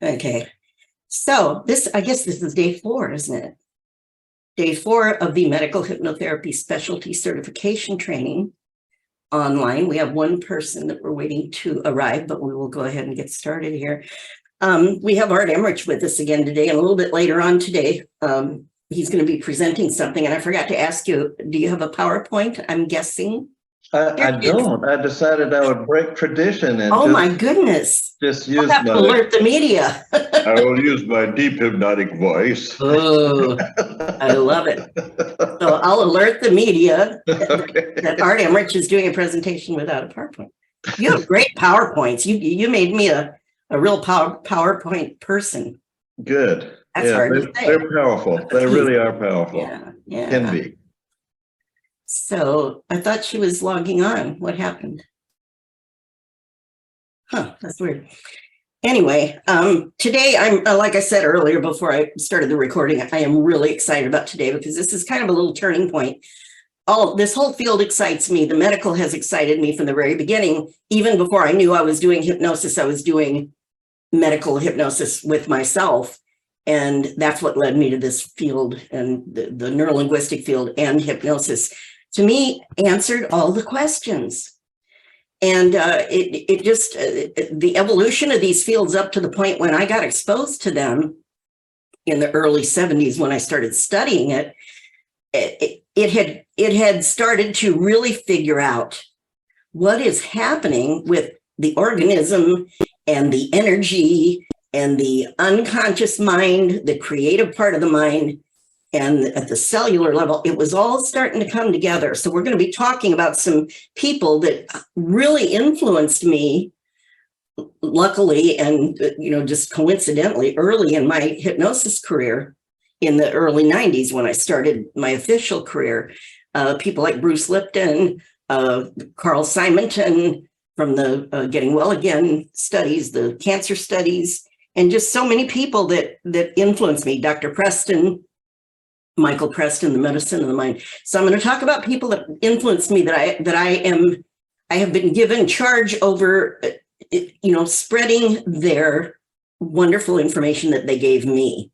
Okay. So I guess this is day 4, isn't it? Day 4 of the medical hypnotherapy specialty certification training online. We have one person that we're waiting to arrive, but we will go ahead and get started here. We have Art Emrich with us again today, and a little bit later on today, he's going to be presenting something. And I forgot to ask you, do you have a PowerPoint? I'm guessing. I don't. I decided I would break tradition and my goodness. Just use I'll have to alert the media. I will use my deep hypnotic voice. Oh, I love it. So I'll alert the media that Art Emrich is doing a presentation without a PowerPoint. You have great PowerPoints. You made me a real PowerPoint person. Good. That's hard to say. They're powerful. They really are powerful. Yeah. Can be. So I thought she was logging on. What happened? Huh, that's weird. Anyway, today I'm, like I said earlier before I started the recording, I am really excited about today because this is kind of a little turning point. This whole field excites me. The medical has excited me from the very beginning. Even before I knew I was doing hypnosis, I was doing medical hypnosis with myself. And that's what led me to this field and the neurolinguistic field and hypnosis. To me, answered all the questions. And it just, the evolution of these fields up to the point when I got exposed to them in the early 70s when I started studying it, it had started to really figure out what is happening with the organism and the energy and the unconscious mind, the creative part of the mind, and at the cellular level, it was all starting to come together. So we're going to be talking about some people that really influenced me, luckily, and just coincidentally, early in my hypnosis career in the early 90s when I started my official career. People like Bruce Lipton, Carl Simonton from the Getting Well Again studies, the cancer studies, and just so many people that influenced me. Dr. Preston, Michael Preston, the medicine of the mind. So I'm going to talk about people that influenced me, that I have been given charge over, spreading their wonderful information that they gave me.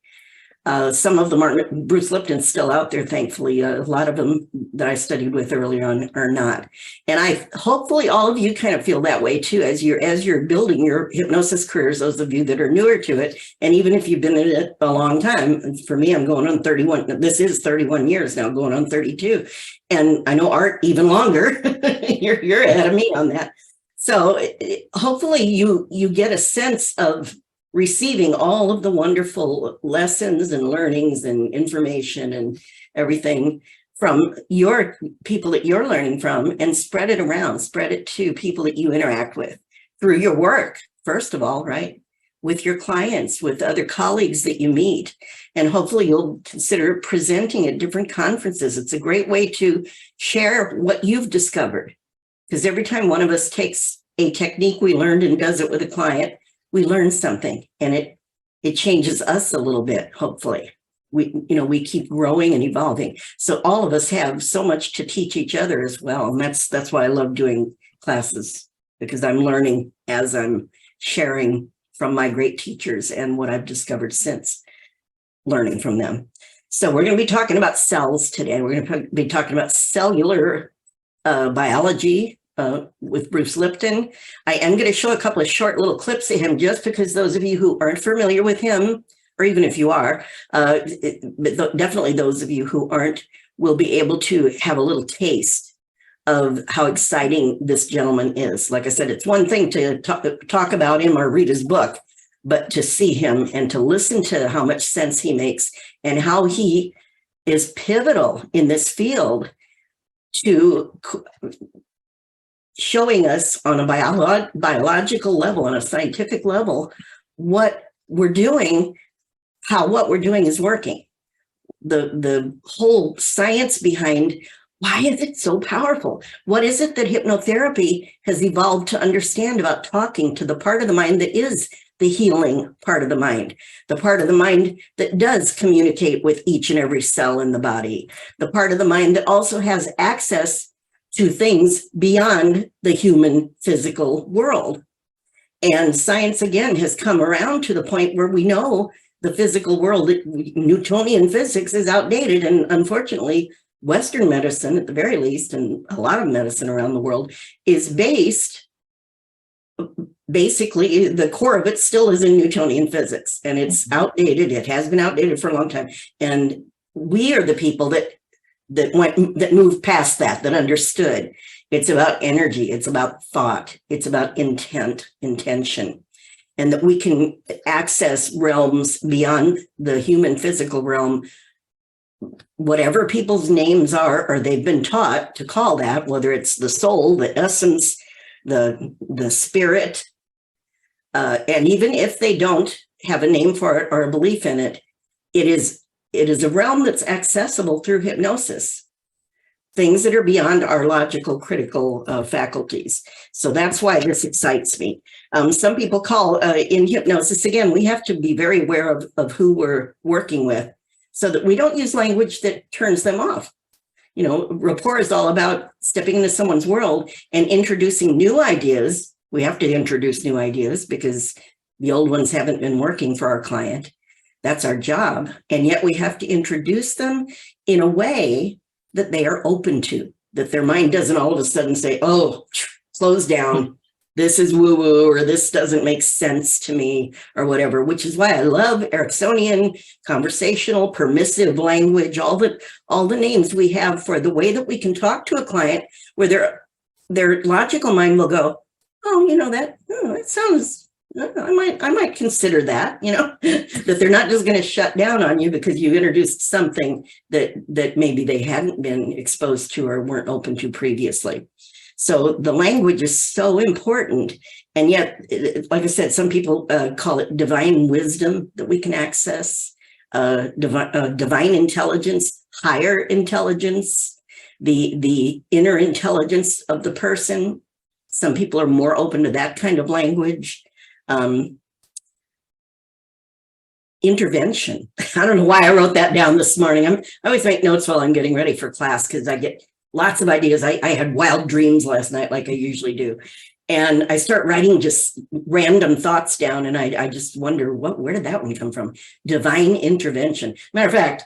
Some of them aren't. Bruce Lipton's still out there, thankfully. A lot of them that I studied with earlier on are not. And hopefully all of you kind of feel that way too, as you're building your hypnosis careers, those of you that are newer to it. And even if you've been in it a long time, for me, I'm going on 31. This is 31 years now, going on 32. And I know Art even longer. You're ahead of me on that. So hopefully you get a sense of receiving all of the wonderful lessons and learnings and information and everything from your people that you're learning from, and spread it around, spread it to people that you interact with through your work, first of all, right? With your clients, with other colleagues that you meet. And hopefully you'll consider presenting at different conferences. It's a great way to share what you've discovered. Because every time one of us takes a technique we learned and does it with a client, we learn something, and it changes us a little bit. Hopefully, we keep growing and evolving. So all of us have so much to teach each other as well, and that's why I love doing classes, because I'm learning as I'm sharing from my great teachers and what I've discovered since learning from them. So we're going to be talking about cells today. We're going to be talking about cellular biology. With Bruce Lipton. I am going to show a couple of short little clips of him, just because those of you who aren't familiar with him, or even if you are, but definitely those of you who aren't, will be able to have a little taste of how exciting this gentleman is. Like I said, it's one thing to talk about him or read his book, but to see him and to listen to how much sense he makes and how he is pivotal in this field to showing us on a biological level, on a scientific level, what we're doing, how what we're doing is working. The whole science behind why is it so powerful? What is it that hypnotherapy has evolved to understand about talking to the part of the mind that is the healing part of the mind, the part of the mind that does communicate with each and every cell in the body, the part of the mind that also has access to things beyond the human physical world. And science, again, has come around to the point where we know the physical world, Newtonian physics, is outdated. And unfortunately, Western medicine, at the very least, and a lot of medicine around the world, is basically, the core of it still is in Newtonian physics, and it's outdated. It has been outdated for a long time. And we are the people that moved past that understood. It's about energy. It's about thought. It's about intention, and that we can access realms beyond the human physical realm, whatever people's names are, or they've been taught to call that, whether it's the soul, the essence, the spirit, and even if they don't have a name for it or a belief in it, it is a realm that's accessible through hypnosis. Things that are beyond our logical, critical faculties. So that's why this excites me. Some people call in hypnosis, again, we have to be very aware of who we're working with so that we don't use language that turns them off. You know, rapport is all about stepping into someone's world and introducing new ideas. We have to introduce new ideas because the old ones haven't been working for our client. That's our job. And yet we have to introduce them in a way that they are open to, that their mind doesn't all of a sudden say, oh, close down, this is woo-woo, or this doesn't make sense to me, or whatever, which is why I love Ericksonian, conversational, permissive language, all the names we have for the way that we can talk to a client where their logical mind will go, oh, you know, that sounds, I might consider that, you know, that they're not just going to shut down on you because you introduced something that maybe they hadn't been exposed to or weren't open to previously. So the language is so important. And yet, like I said, some people call it divine wisdom that we can access, divine intelligence, higher intelligence, the inner intelligence of the person. Some people are more open to that kind of language. Intervention. I don't know why I wrote that down this morning. I always make notes while I'm getting ready for class because I get lots of ideas. I had wild dreams last night, like I usually do. And I start writing just random thoughts down. And I just wonder, where did that one come from? Divine intervention. Matter of fact,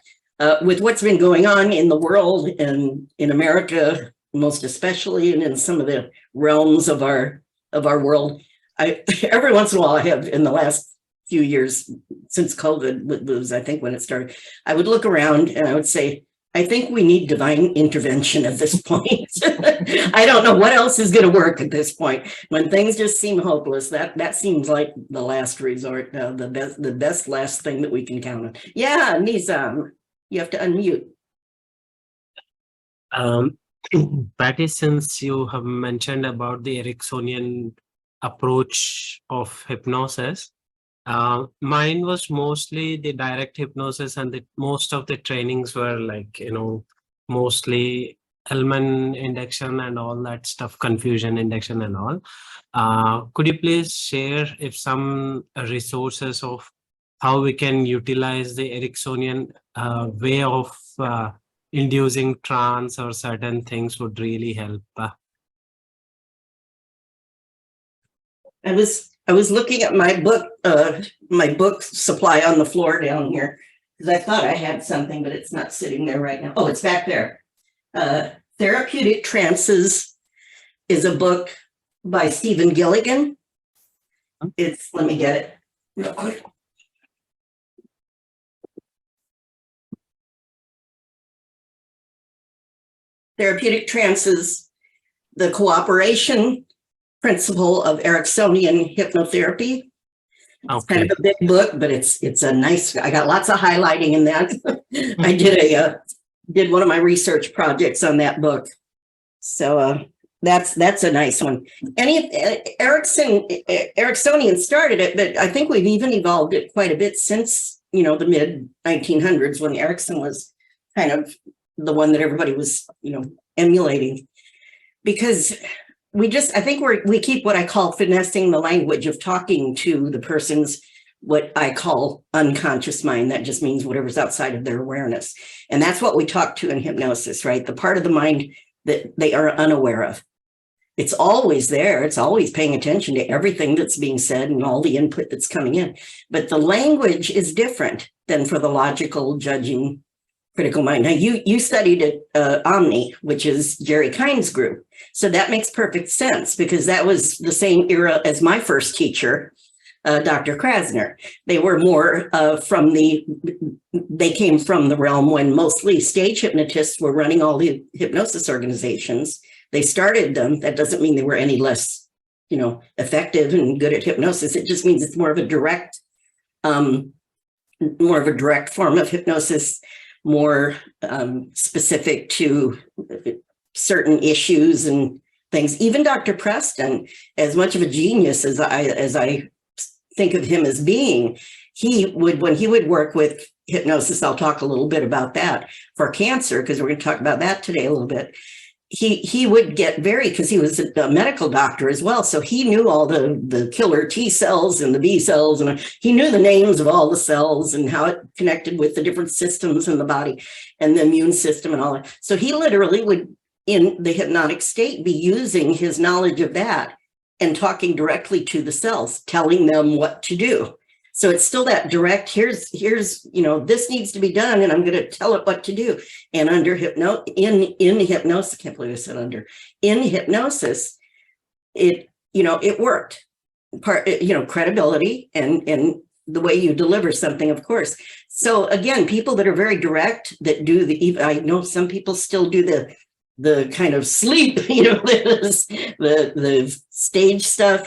with what's been going on in the world and in America, most especially, and in some of the realms of our world, every once in a while, I have in the last few years since COVID was, I think, when it started, I would look around and I would say, I think we need divine intervention at this point. I don't know what else is going to work at this point. When things just seem hopeless, that seems like the last resort, the best last thing that we can count on. Yeah, Nizam, you have to unmute. Patty, since you have mentioned about the Ericksonian approach of hypnosis, mine was mostly the direct hypnosis, and most of the trainings were like, mostly Hellman induction and all that stuff, confusion induction and all. Could you please share if some resources of how we can utilize the Ericksonian way of inducing trance or certain things would really help? I was looking at my book supply on the floor down here because I thought I had something, but it's not sitting there right now. Oh, it's back there. Therapeutic Trances is a book by Stephen Gilligan. Let me get it real quick. Therapeutic Trances, the cooperation principle of Ericksonian hypnotherapy. It's kind of a big book, but it's a nice, I got lots of highlighting in that. I did one of my research projects on that book. So that's a nice one. Ericksonian started it, but I think we've even evolved it quite a bit since, the mid 1900s when Erickson was kind of the one that everybody was, emulating. Because I think we keep what I call finessing the language of talking to the person's, what I call unconscious mind. That just means whatever's outside of their awareness. And that's what we talk to in hypnosis, right? The part of the mind that they are unaware of. It's always there. It's always paying attention to everything that's being said and all the input that's coming in. But the language is different than for the logical, judging, critical mind. Now, you studied at Omni, which is Jerry Kine's group. So that makes perfect sense because that was the same era as my first teacher, Dr. Krasner. They were more they came from the realm when mostly stage hypnotists were running all the hypnosis organizations. They started them. That doesn't mean they were any less, effective and good at hypnosis. It just means it's more of a direct form of hypnosis, more specific to certain issues and things. Even Dr. Preston, as much of a genius as I think of him as being, when he would work with hypnosis, I'll talk a little bit about that for cancer, because we're going to talk about that today a little bit. He would get because he was a medical doctor as well. So he knew all the killer T cells and the B cells, and he knew the names of all the cells and how it connected with the different systems in the body and the immune system and all that. So he literally would, in the hypnotic state, be using his knowledge of that and talking directly to the cells, telling them what to do. So it's still that direct, here's, this needs to be done, and I'm going to tell it what to do. And in hypnosis, I can't believe I said under, in hypnosis, it worked. Credibility and the way you deliver something, of course. So again, people that are very direct, that do I know some people still do the kind of sleep, the stage stuff,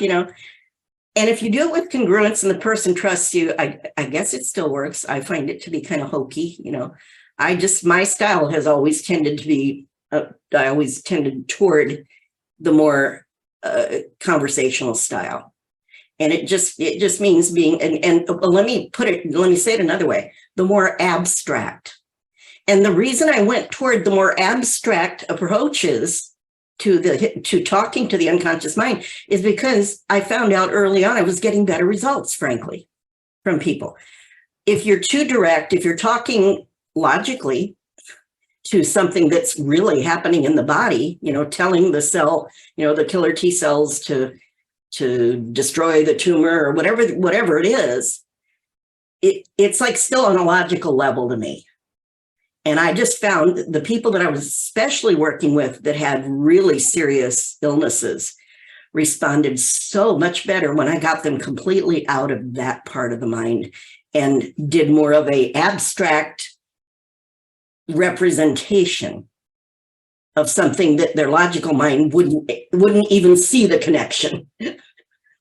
And if you do it with congruence and the person trusts you, I guess it still works. I find it to be kind of hokey, my style has always tended to be, I always tended toward the more conversational style. And it just means being, and let me say it another way, the more abstract. And the reason I went toward the more abstract approaches to talking to the unconscious mind is because I found out early on I was getting better results, frankly, from people. If you're too direct, if you're talking logically to something that's really happening in the body, telling the cell, the killer T cells to destroy the tumor or whatever it is, it's like still on a logical level to me. And I just found the people that I was especially working with that had really serious illnesses responded so much better when I got them completely out of that part of the mind and did more of a abstract representation of something that their logical mind wouldn't even see the connection,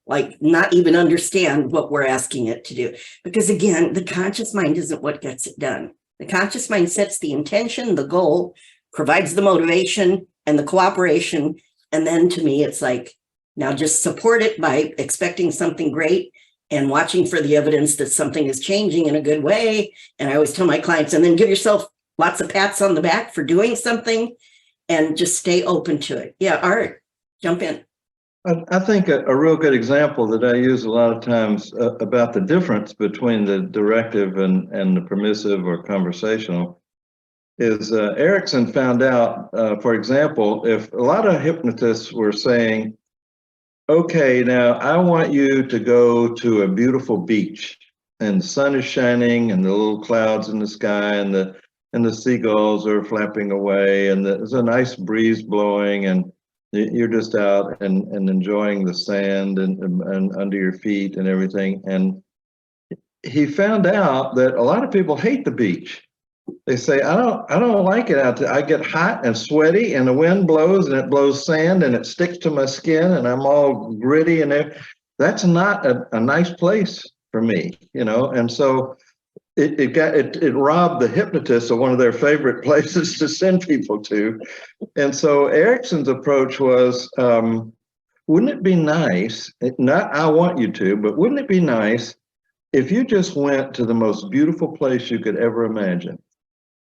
like not even understand what we're asking it to do. Because again, the conscious mind isn't what gets it done. The conscious mind sets the intention, the goal, provides the motivation and the cooperation. And then to me, it's like, now just support it by expecting something great and watching for the evidence that something is changing in a good way. And I always tell my clients, and then give yourself lots of pats on the back for doing something and just stay open to it. Yeah, Art, jump in. I think a real good example that I use a lot of times about the difference between the directive and the permissive or conversational is Erickson found out, for example, if a lot of hypnotists were saying, okay, now I want you to go to a beautiful beach and the sun is shining and the little clouds in the sky and the seagulls are flapping away and there's a nice breeze blowing and you're just out and enjoying the sand and under your feet and everything. And he found out that a lot of people hate the beach. They say, I don't like it out there. I get hot and sweaty and the wind blows and it blows sand and it sticks to my skin and I'm all gritty and that's not a nice place for me, And so it robbed the hypnotists of one of their favorite places to send people to. And so Erickson's approach was, wouldn't it be nice, not I want you to, but wouldn't it be nice if you just went to the most beautiful place you could ever imagine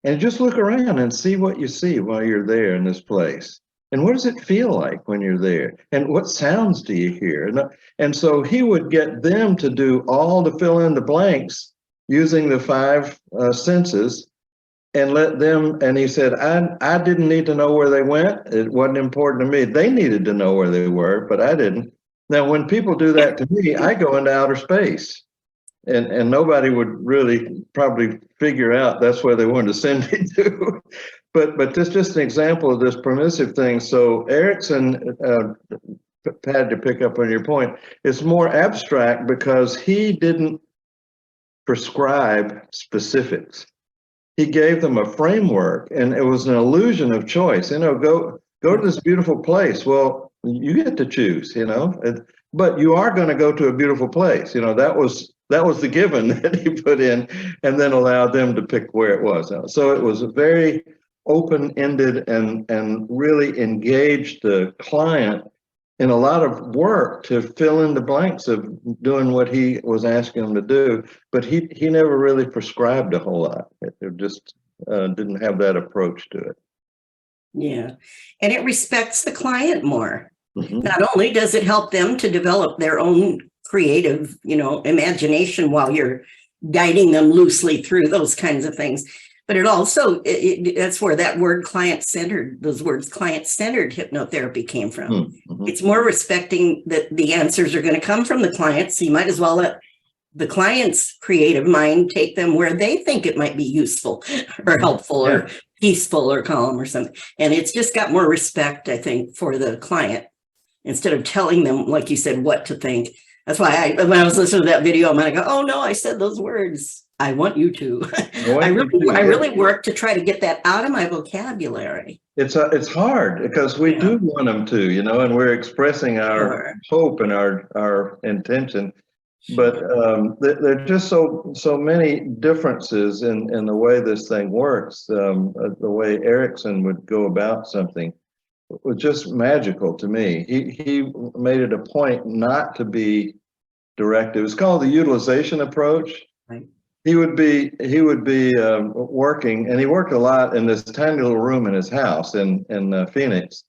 and just look around and see what you see while you're there in this place? And what does it feel like when you're there? And what sounds do you hear? And so he would get them to do all the fill in the blanks using the five senses and let them, and he said, I didn't need to know where they went. It wasn't important to me. They needed to know where they were, but I didn't. Now, when people do that to me, I go into outer space, and nobody would really probably figure out that's where they wanted to send me to. But this is just an example of this permissive thing. So Erickson, Pat, to pick up on your point, it's more abstract because he didn't prescribe specifics. He gave them a framework, and it was an illusion of choice. Go to this beautiful place. Well, you get to choose, but you are going to go to a beautiful place. That was the given that he put in, and then allowed them to pick where it was. So it was a very open-ended and really engaged the client in a lot of work to fill in the blanks of doing what he was asking them to do. But he never really prescribed a whole lot. It just didn't have that approach to it. Yeah. And it respects the client more. Mm-hmm. Not only does it help them to develop their own creative, imagination while you're guiding them loosely through those kinds of things, but it also, that's where that word those words client-centered hypnotherapy came from. Mm-hmm. It's more respecting that the answers are going to come from the client. So you might as well let the client's creative mind take them where they think it might be useful or helpful or peaceful or calm or something. And it's just got more respect, I think, for the client instead of telling them, like you said, what to think. That's why when I was listening to that video, I'm going to go, oh no, I said those words. I want you to. I really work to try to get that out of my vocabulary. It's hard because we do want them to, and we're expressing our hope and our intention. But there are just so many differences in the way this thing works. The way Erickson would go about something was just magical to me. He made it a point not to be directive. It's called the utilization approach. Right. He would be working, and he worked a lot in this tiny little room in his house in Phoenix.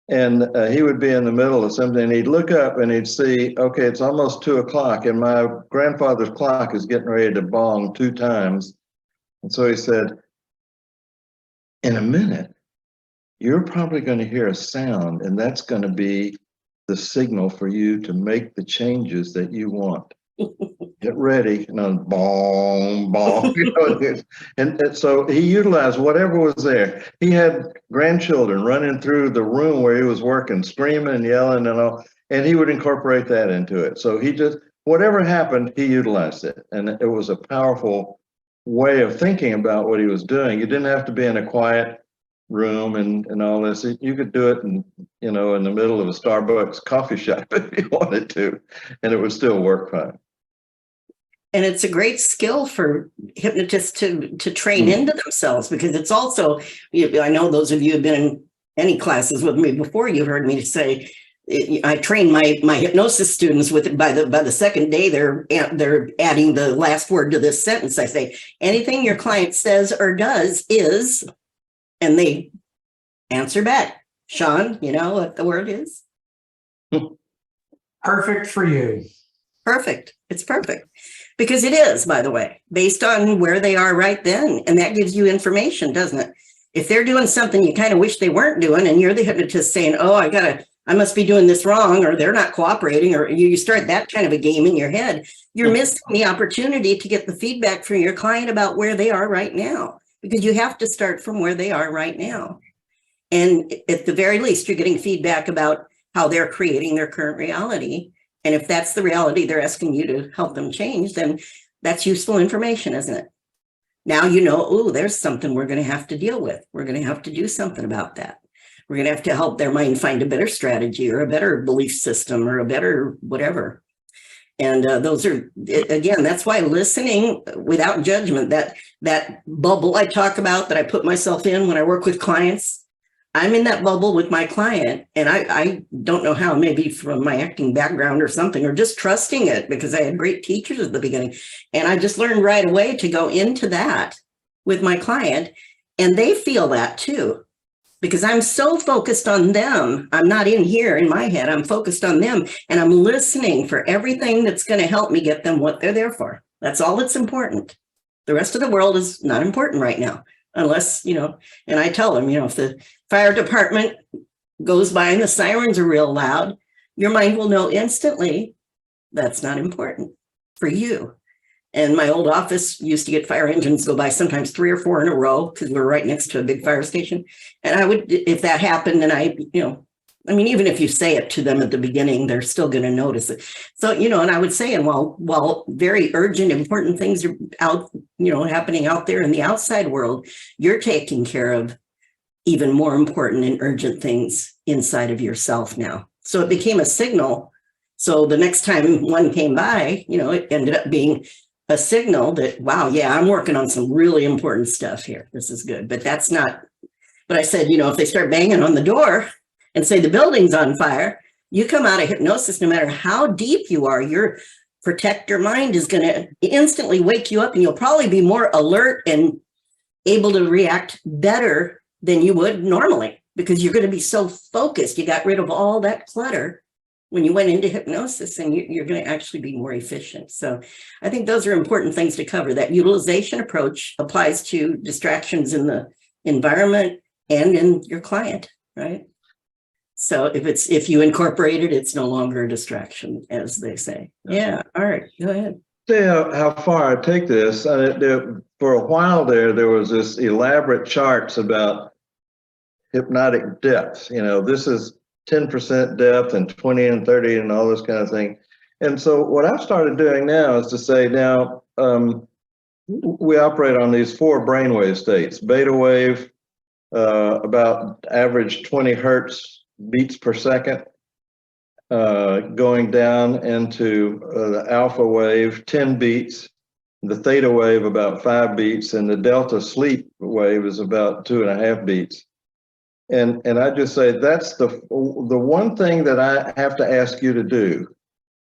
And he would be in the middle of something, and he'd look up and he'd see, okay, it's almost 2:00, and my grandfather's clock is getting ready to bong 2 times. And so he said, in a minute, you're probably going to hear a sound, and that's going to be the signal for you to make the changes that you want. Get ready, bong, bong. And so he utilized whatever was there. He had grandchildren running through the room where he was working, screaming and yelling and all, and he would incorporate that into it. So he just, whatever happened, he utilized it. And it was a powerful way of thinking about what he was doing. You didn't have to be in a quiet room and all this. You could do it in the middle of a Starbucks coffee shop if you wanted to, and it would still work fine. And it's a great skill for hypnotists to train into themselves, because it's also, I know those of you who have been in any classes with me before, you've heard me say, I train my hypnosis students with it. By the second day, they're adding the last word to this sentence. I say, anything your client says or does is, and they answer back. Sean, you know what the word is? Perfect for you. Perfect. It's perfect. Because it is, by the way, based on where they are right then. And that gives you information, doesn't it? If they're doing something you kind of wish they weren't doing, and you're the hypnotist saying, oh, I must be doing this wrong, or they're not cooperating, or you start that kind of a game in your head, you're missing the opportunity to get the feedback from your client about where they are right now, because you have to start from where they are right now. And at the very least, you're getting feedback about how they're creating their current reality. And if that's the reality they're asking you to help them change, then that's useful information, isn't it? Now oh, there's something we're going to have to deal with. We're going to have to do something about that. We're going to have to help their mind find a better strategy or a better belief system or a better whatever. And those are, again, that's why listening without judgment, that bubble I talk about that I put myself in when I work with clients, I'm in that bubble with my client, and I don't know how, maybe from my acting background or something, or just trusting it because I had great teachers at the beginning. And I just learned right away to go into that with my client, and they feel that too, because I'm so focused on them. I'm not in here in my head. I'm focused on them, and I'm listening for everything that's going to help me get them what they're there for. That's all that's important. The rest of the world is not important right now. unless, and I tell them, if the fire department goes by and the sirens are real loud, your mind will know instantly that's not important for you. And my old office used to get fire engines go by sometimes 3 or 4 in a row because we were right next to a big fire station. And I would, if that happened, and even if you say it to them at the beginning, they're still going to notice it. So, and I would say, and while very urgent, important things are out, happening out there in the outside world, you're taking care of even more important and urgent things inside of yourself now. So it became a signal. So the next time one came by, it ended up being a signal that, wow, yeah, I'm working on some really important stuff here. This is good. But that's not, but I said, if they start banging on the door and say the building's on fire, you come out of hypnosis, no matter how deep you are, your protector mind is going to instantly wake you up, and you'll probably be more alert and able to react better than you would normally, because you're going to be so focused. You got rid of all that clutter when you went into hypnosis, and you're going to actually be more efficient. So I think those are important things to cover. That utilization approach applies to distractions in the environment and in your client, right? So if you incorporate it, it's no longer a distraction, as they say. Yeah. All right. Go ahead. See how far I take this. For a while there was this elaborate charts about hypnotic depth. This is 10% depth and 20 and 30 and all this kind of thing. And so what I've started doing now is to say, now we operate on these 4 brainwave states: beta wave, about average 20 hertz beats per second, going down into the alpha wave, 10 beats, the theta wave about 5 beats, and the delta sleep wave is about 2.5 beats. And I just say that's the one thing that I have to ask you to do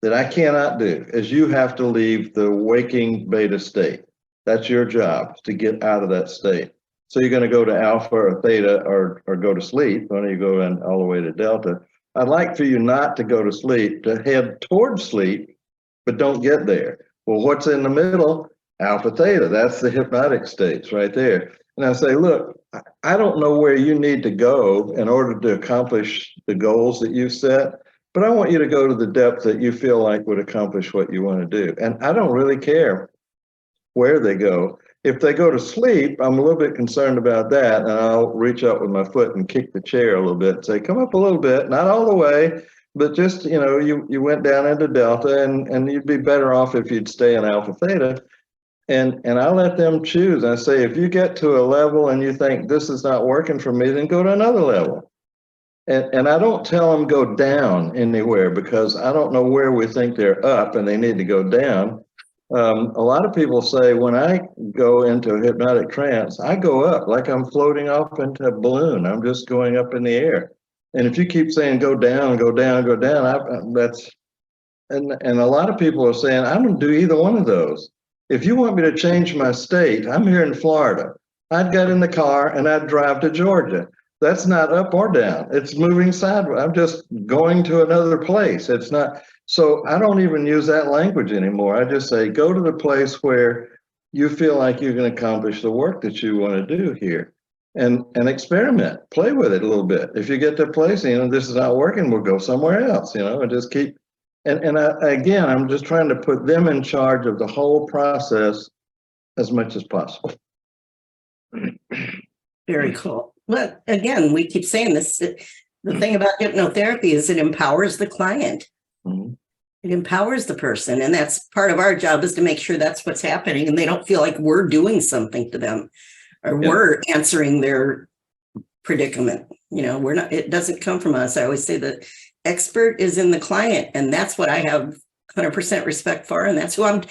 that I cannot do is you have to leave the waking beta state. That's your job, to get out of that state. So you're going to go to alpha or theta or go to sleep, or you go in all the way to delta. I'd like for you not to go to sleep, to head towards sleep, but don't get there. Well, what's in the middle? Alpha theta. That's the hypnotic states right there. And I say, look, I don't know where you need to go in order to accomplish the goals that you set, but I want you to go to the depth that you feel like would accomplish what you want to do. And I don't really care where they go. If they go to sleep, I'm a little bit concerned about that, and I'll reach up with my foot and kick the chair a little bit and say, come up a little bit, not all the way, but just, you went down into delta, and you'd be better off if you'd stay in alpha theta. And I let them choose. I say, if you get to a level and you think this is not working for me, then go to another level. And I don't tell them go down anywhere, because I don't know where we think they're up and they need to go down. A lot of people say when I go into a hypnotic trance, I go up like I'm floating off into a balloon. I'm just going up in the air. And if you keep saying go down, go down, go down, and a lot of people are saying, I don't do either one of those. If you want me to change my state, I'm here in Florida. I'd get in the car and I'd drive to Georgia. That's not up or down. It's moving sideways. I'm just going to another place. It's not. So I don't even use that language anymore. I just say, go to the place where you feel like you can accomplish the work that you want to do here, and experiment, play with it a little bit. If you get to a place, this is not working, we'll go somewhere else, and just keep. And again, I'm just trying to put them in charge of the whole process as much as possible. Very cool. Well, again, we keep saying this. The thing about hypnotherapy is it empowers the client. Mm-hmm. It empowers the person. And that's part of our job, is to make sure that's what's happening, and they don't feel like we're doing something to them, or we're answering their predicament. We're not, it doesn't come from us. I always say the expert is in the client, and that's what I have 100% respect for. And that's who I'm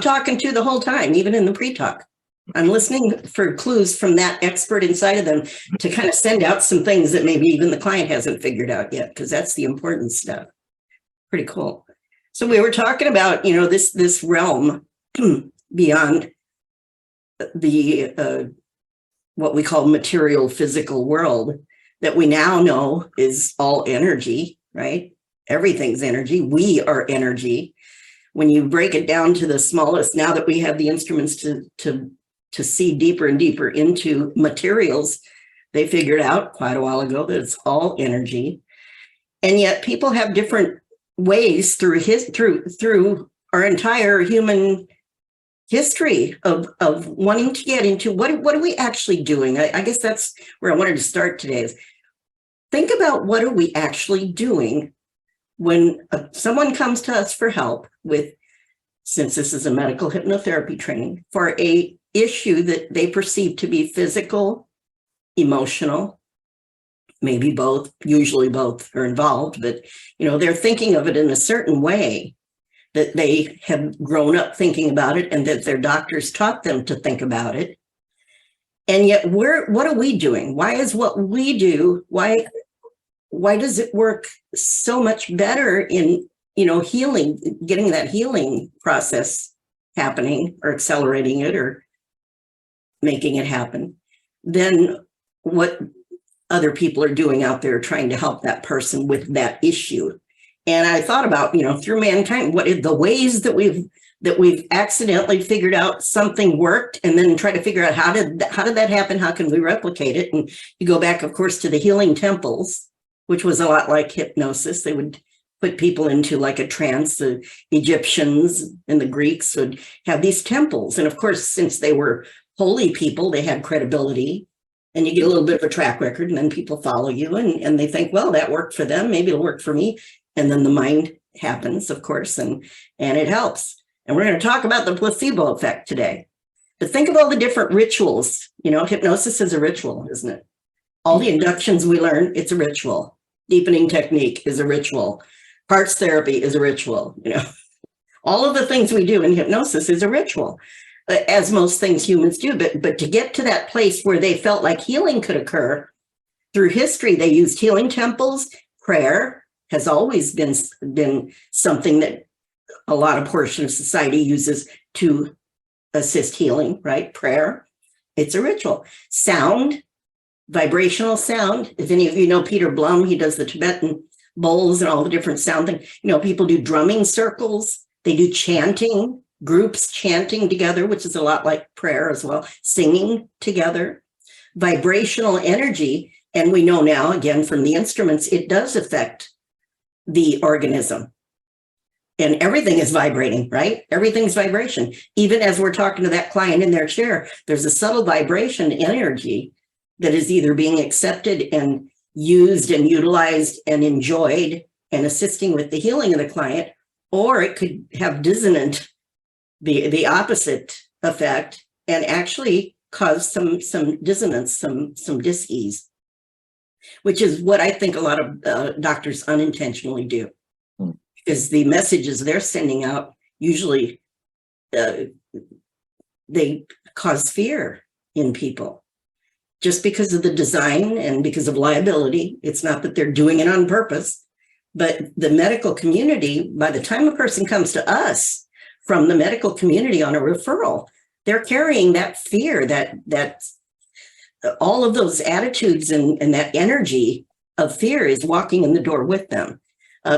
talking to the whole time, even in the pre-talk. I'm listening for clues from that expert inside of them to kind of send out some things that maybe even the client hasn't figured out yet, because that's the important stuff. Pretty cool. So we were talking about, this realm beyond the what we call material physical world, that we now know is all energy, right? Everything's energy. We are energy. When you break it down to the smallest, now that we have the instruments to to see deeper and deeper into materials. They figured out quite a while ago that it's all energy. And yet people have different ways through our entire human history of wanting to get into what are we actually doing? I guess that's where I wanted to start today, is think about what are we actually doing when someone comes to us for help with, since this is a medical hypnotherapy training, for a issue that they perceive to be physical, emotional, maybe both, usually both are involved, but they're thinking of it in a certain way that they have grown up thinking about it and that their doctors taught them to think about it. And yet what are we doing? Why is what we do, why does it work so much better in, healing, getting that healing process happening or accelerating it or making it happen than what other people are doing out there trying to help that person with that issue? And I thought about, through mankind, what are the ways that we've accidentally figured out something worked, and then try to figure out how did that happen? How can we replicate it? And you go back, of course, to the healing temples, which was a lot like hypnosis. They would put people into like a trance. The Egyptians and the Greeks would have these temples. And of course, since they were holy people, they had credibility. And you get a little bit of a track record, and then people follow you and they think, well, that worked for them. Maybe it'll work for me. And then the mind happens, of course, and it helps. And we're going to talk about the placebo effect today. But think of all the different rituals. Hypnosis is a ritual, isn't it? All the inductions we learn, it's a ritual. Deepening technique is a ritual. Parts therapy is a ritual. All of the things we do in hypnosis is a ritual, as most things humans do. But to get to that place where they felt like healing could occur through history, they used healing temples. Prayer has always been something that a lot of portion of society uses to assist healing, right? Prayer, it's a ritual. Sound, vibrational sound. If any of you know Peter Blum, he does the Tibetan bowls and all the different sound things. People do drumming circles. They do chanting, groups chanting together, which is a lot like prayer as well, singing together. Vibrational energy, and we know now, again, from the instruments, it does affect the organism. And everything is vibrating, right? Everything's vibration. Even as we're talking to that client in their chair, there's a subtle vibration energy that is either being accepted and used and utilized and enjoyed and assisting with the healing of the client, or it could have dissonant, the opposite effect, and actually cause some dissonance, some dis-ease, which is what I think a lot of doctors unintentionally do. Because the messages they're sending out usually they cause fear in people just because of the design and because of liability. It's not that they're doing it on purpose, but the medical community, by the time a person comes to us from the medical community on a referral, they're carrying that fear, that all of those attitudes and that energy of fear is walking in the door with them.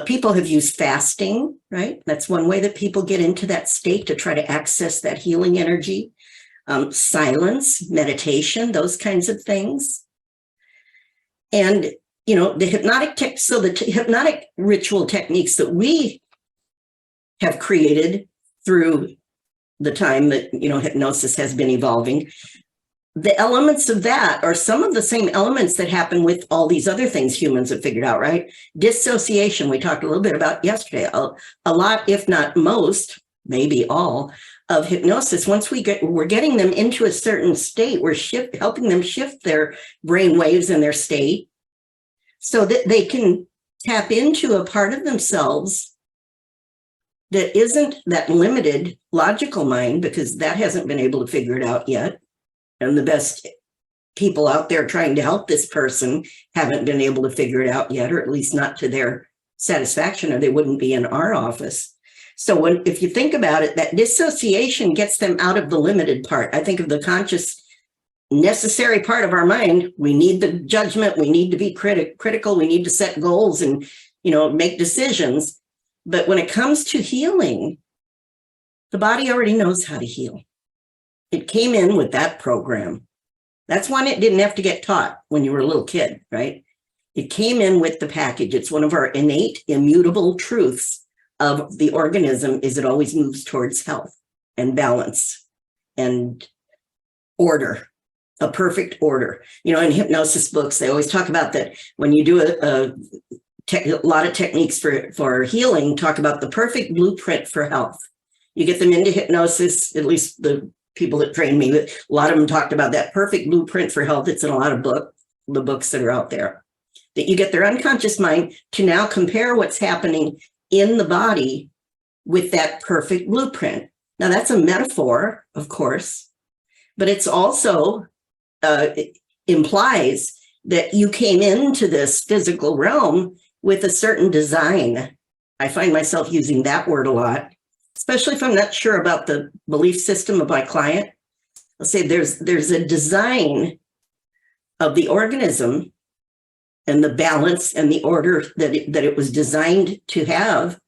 People have used fasting, right? That's one way that people get into that state to try to access that healing energy. Silence, meditation, those kinds of things. And, the hypnotic ritual techniques that we have created through the time that, hypnosis has been evolving, the elements of that are some of the same elements that happen with all these other things humans have figured out, right? Dissociation, we talked a little bit about yesterday. A lot, if not most, maybe all, of hypnosis, once we're getting them into a certain state, we're helping them shift their brain waves and their state so that they can tap into a part of themselves that isn't that limited logical mind, because that hasn't been able to figure it out yet. And the best people out there trying to help this person haven't been able to figure it out yet, or at least not to their satisfaction, or they wouldn't be in our office. So if you think about it, that dissociation gets them out of the limited part. I think of the conscious, necessary part of our mind. We need the judgment. We need to be critical. We need to set goals and, make decisions. But when it comes to healing, the body already knows how to heal. It came in with that program. That's one it didn't have to get taught when you were a little kid, right? It came in with the package. It's one of our innate, immutable truths of the organism is it always moves towards health and balance and order, a perfect order. You know, in hypnosis books, they always talk about that when you do a lot of techniques for healing, talk about the perfect blueprint for health. You get them into hypnosis, at least the people that trained me, a lot of them talked about that perfect blueprint for health. It's in a lot of the books that are out there. That you get their unconscious mind to now compare what's happening in the body with that perfect blueprint. Now that's a metaphor, of course, but it's also it implies that you came into this physical realm with a certain design. I find myself using that word a lot, especially if I'm not sure about the belief system of my client. I'll say there's a design of the organism and the balance and the order that it was designed to have,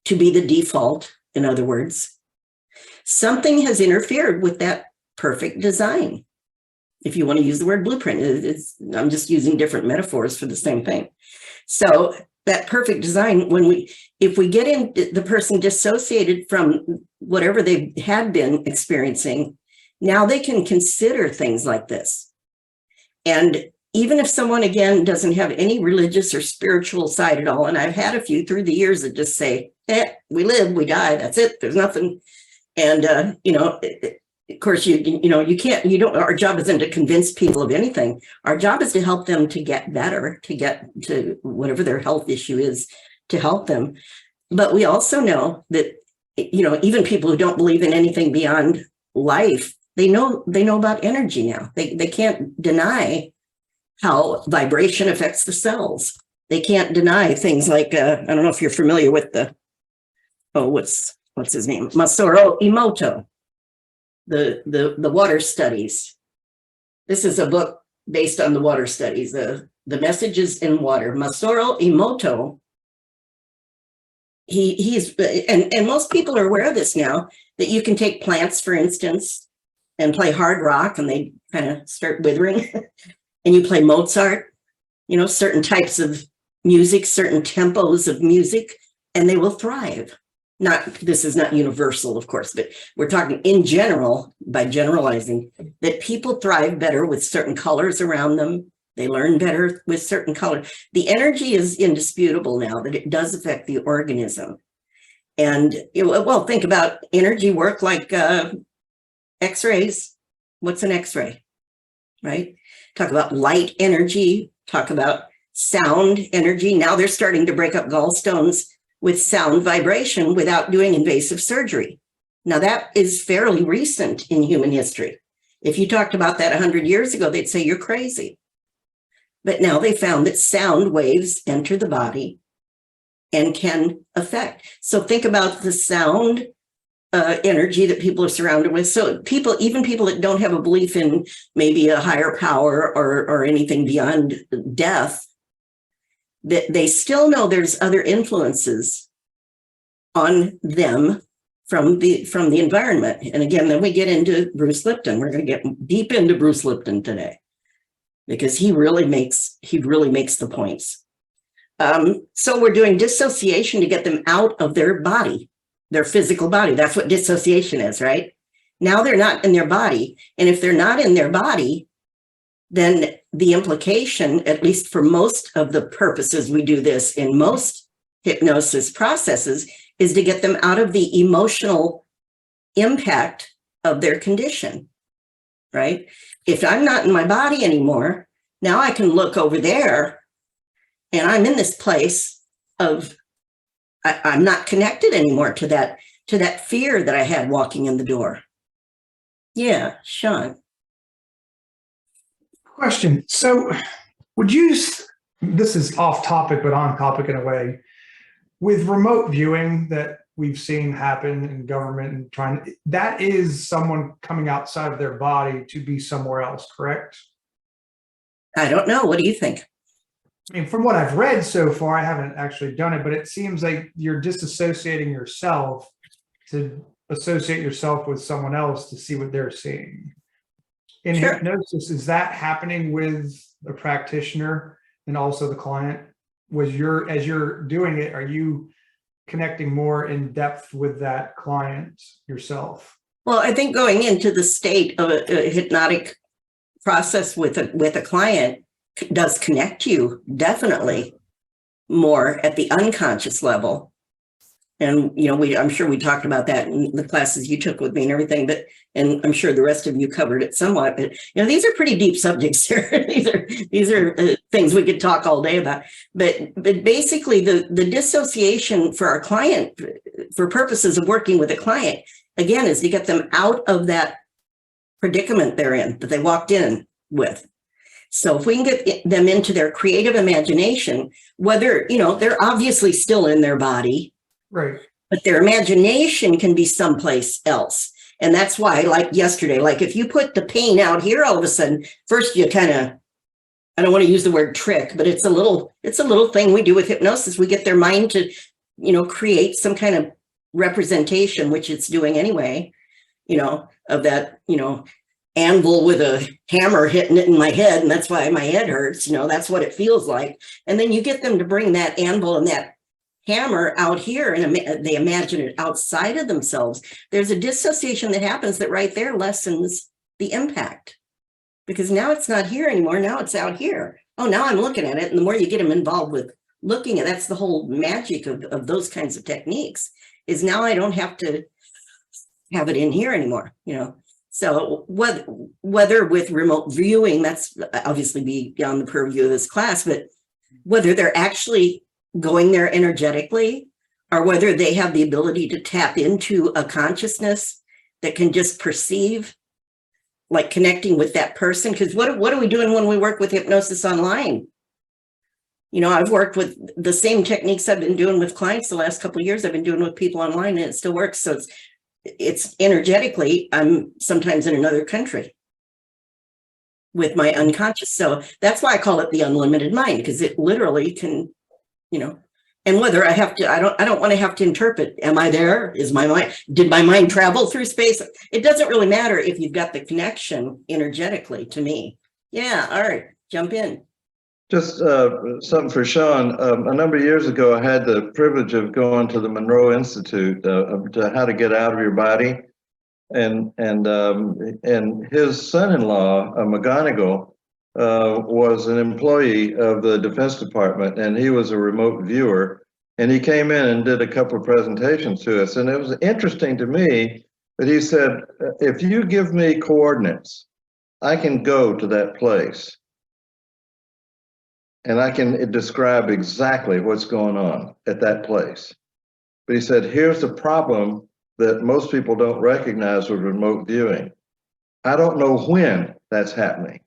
to be the default, in other words. Something has interfered with that perfect design. If you want to use the word blueprint, I'm just using different metaphors for the same thing. So that perfect design, if we get in the person dissociated from whatever they had been experiencing, now they can consider things like this. And even if someone, again, doesn't have any religious or spiritual side at all, and I've had a few through the years that just say, we live, we die, that's it, there's nothing. And, you know, of course, our job isn't to convince people of anything. Our job is to help them to get better, to get to whatever their health issue is, to help them. But we also know that, you know, even people who don't believe in anything beyond life, they know about energy now. They can't deny how vibration affects the cells. They can't deny things like, I don't know if you're familiar with what's his name? Masaru Emoto, the water studies. This is a book based on the water studies, the messages in water. Masaru Emoto, he's, and most people are aware of this now, that you can take plants, for instance, and play hard rock and they kind of start withering. And you play Mozart, you know, certain types of music, certain tempos of music, and they will thrive. This is not universal, of course, but we're talking in general, by generalizing, that people thrive better with certain colors around them. They learn better with certain colors. The energy is indisputable now that it does affect the organism. And, well, think about energy work like X-rays. What's an X-ray, right? Talk about light energy, talk about sound energy. Now they're starting to break up gallstones with sound vibration without doing invasive surgery. Now that is fairly recent in human history. If you talked about that 100 years ago, they'd say you're crazy. But now they found that sound waves enter the body and can affect. So think about the sound energy that people are surrounded with. So even people that don't have a belief in maybe a higher power or anything beyond death, that they still know there's other influences on them from the environment. And again, then we get into Bruce Lipton. We're going to get deep into Bruce Lipton today because he really makes the points. So we're doing dissociation to get them out of their body, their physical body. That's what dissociation is, right? Now they're not in their body. And if they're not in their body, then the implication, at least for most of the purposes we do this in most hypnosis processes, is to get them out of the emotional impact of their condition, right? If I'm not in my body anymore, now I can look over there and I'm in this place of I'm not connected anymore to that fear that I had walking in the door. Yeah, Sean. Question. So this is off topic, but on topic in a way, with remote viewing that we've seen happen in government and that is someone coming outside of their body to be somewhere else, correct? I don't know. What do you think? I mean, from what I've read so far, I haven't actually done it, but it seems like you're disassociating yourself to associate yourself with someone else to see what they're seeing. In Sure. hypnosis, is that happening with the practitioner and also the client? As you're doing it, are you connecting more in depth with that client yourself? Well, I think going into the state of a hypnotic process with a client does connect you definitely more at the unconscious level. And, you know, I'm sure we talked about that in the classes you took with me and everything, and I'm sure the rest of you covered it somewhat, but, you know, these are pretty deep subjects here. these are things we could talk all day about, but basically the dissociation for our client, for purposes of working with a client, again, is to get them out of that predicament they're in, that they walked in with. So if we can get them into their creative imagination, whether, you know, they're obviously still in their body, Right. but their imagination can be someplace else. And that's why, like yesterday, like if you put the pain out here, all of a sudden, first you kind of, I don't want to use the word trick, but it's a little thing we do with hypnosis. We get their mind to, you know, create some kind of representation, which it's doing anyway, you know, of that, you know, anvil with a hammer hitting it in my head. And that's why my head hurts, you know, that's what it feels like. And then you get them to bring that anvil and that hammer out here, and they imagine it outside of themselves. There's a dissociation that happens that right there lessens the impact, because now it's not here anymore. Now it's out here. Oh, now I'm looking at it. And the more you get them involved with looking at, that's the whole magic of those kinds of techniques, is now I don't have to have it in here anymore, you know. So whether with remote viewing, that's obviously beyond the purview of this class, but whether they're actually going there energetically, or whether they have the ability to tap into a consciousness that can just perceive, like connecting with that person. Because what are we doing when we work with hypnosis online? You know, I've worked with the same techniques I've been doing with clients the last couple of years. I've been doing with people online, and it still works. So it's energetically, I'm sometimes in another country with my unconscious. So that's why I call it the unlimited mind, because it literally can, you know, and whether I have to, I don't want to have to interpret, am I there? Did my mind travel through space? It doesn't really matter if you've got the connection energetically to me. Yeah. All right. Jump in. Just something for Sean. A number of years ago, I had the privilege of going to the Monroe Institute to how to get out of your body, and his son-in-law, McGonigal, was an employee of the Defense Department, and he was a remote viewer, and he came in and did a couple of presentations to us. And it was interesting to me that he said, if you give me coordinates, I can go to that place and I can describe exactly what's going on at that place. But he said, here's the problem that most people don't recognize with remote viewing. I don't know when that's happening.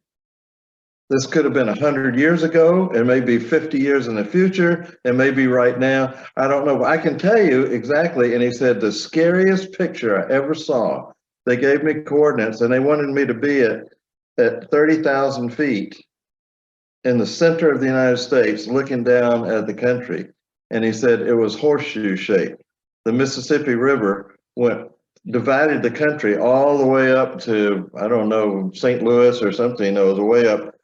This could have been 100 years ago. It may be 50 years in the future. It may be right now. I don't know. I can tell you exactly. And he said, the scariest picture I ever saw, they gave me coordinates, and they wanted me to be at 30,000 feet in the center of the United States, looking down at the country. And he said it was horseshoe shaped. The Mississippi River divided the country all the way up to, I don't know, St. Louis or something. It was way up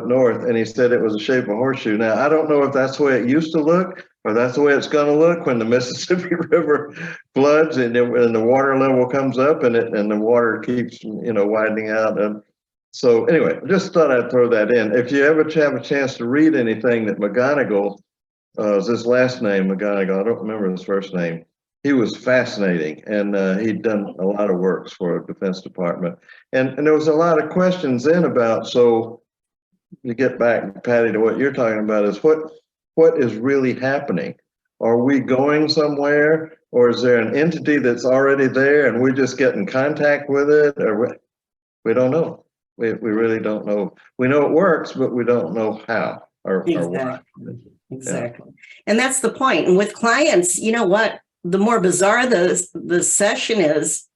north. And he said it was the shape of a horseshoe. Now, I don't know if that's the way it used to look, or that's the way it's going to look when the Mississippi River floods and the water level comes up, and the water keeps, you know, widening out. And so anyway, just thought I'd throw that in. If you ever have a chance to read anything that McGonigal, is his last name, McGonigal, I don't remember his first name. He was fascinating, and he'd done a lot of works for the Defense Department. And there was a lot of questions in about, so to get back, Patty, to what you're talking about, is what is really happening? Are we going somewhere, or is there an entity that's already there and we just get in contact with it? Or we don't know. We really don't know. We know it works, but we don't know how or why. Exactly. Yeah. And that's the point. And with clients, you know what? The more bizarre the session is,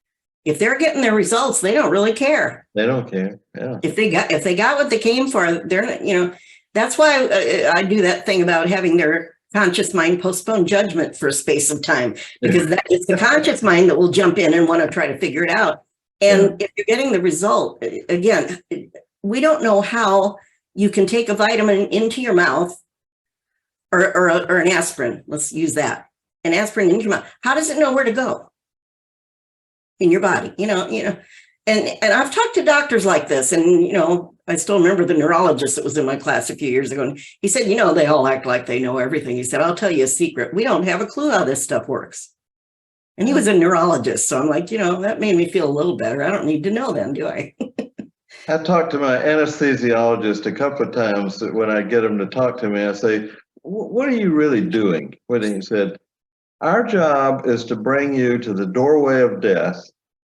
if they're getting their results, they don't really care. They don't care. Yeah. If they got what they came for, they're, you know, that's why I do that thing about having their conscious mind postpone judgment for a space of time, because that it's the conscious mind that will jump in and want to try to figure it out. And if you're getting the result, again, we don't know how you can take a vitamin into your mouth or an aspirin. Let's use that. An aspirin into your mouth. How does it know where to go in your body? And I've talked to doctors like this, and, I still remember the neurologist that was in my class a few years ago. And he said, they all act like they know everything. He said, I'll tell you a secret. We don't have a clue how this stuff works. And he was a neurologist. So I'm like, that made me feel a little better. I don't need to know then, do I? I talked to my anesthesiologist a couple of times when I get him to talk to me. I say, what are you really doing? When he said, our job is to bring you to the doorway of death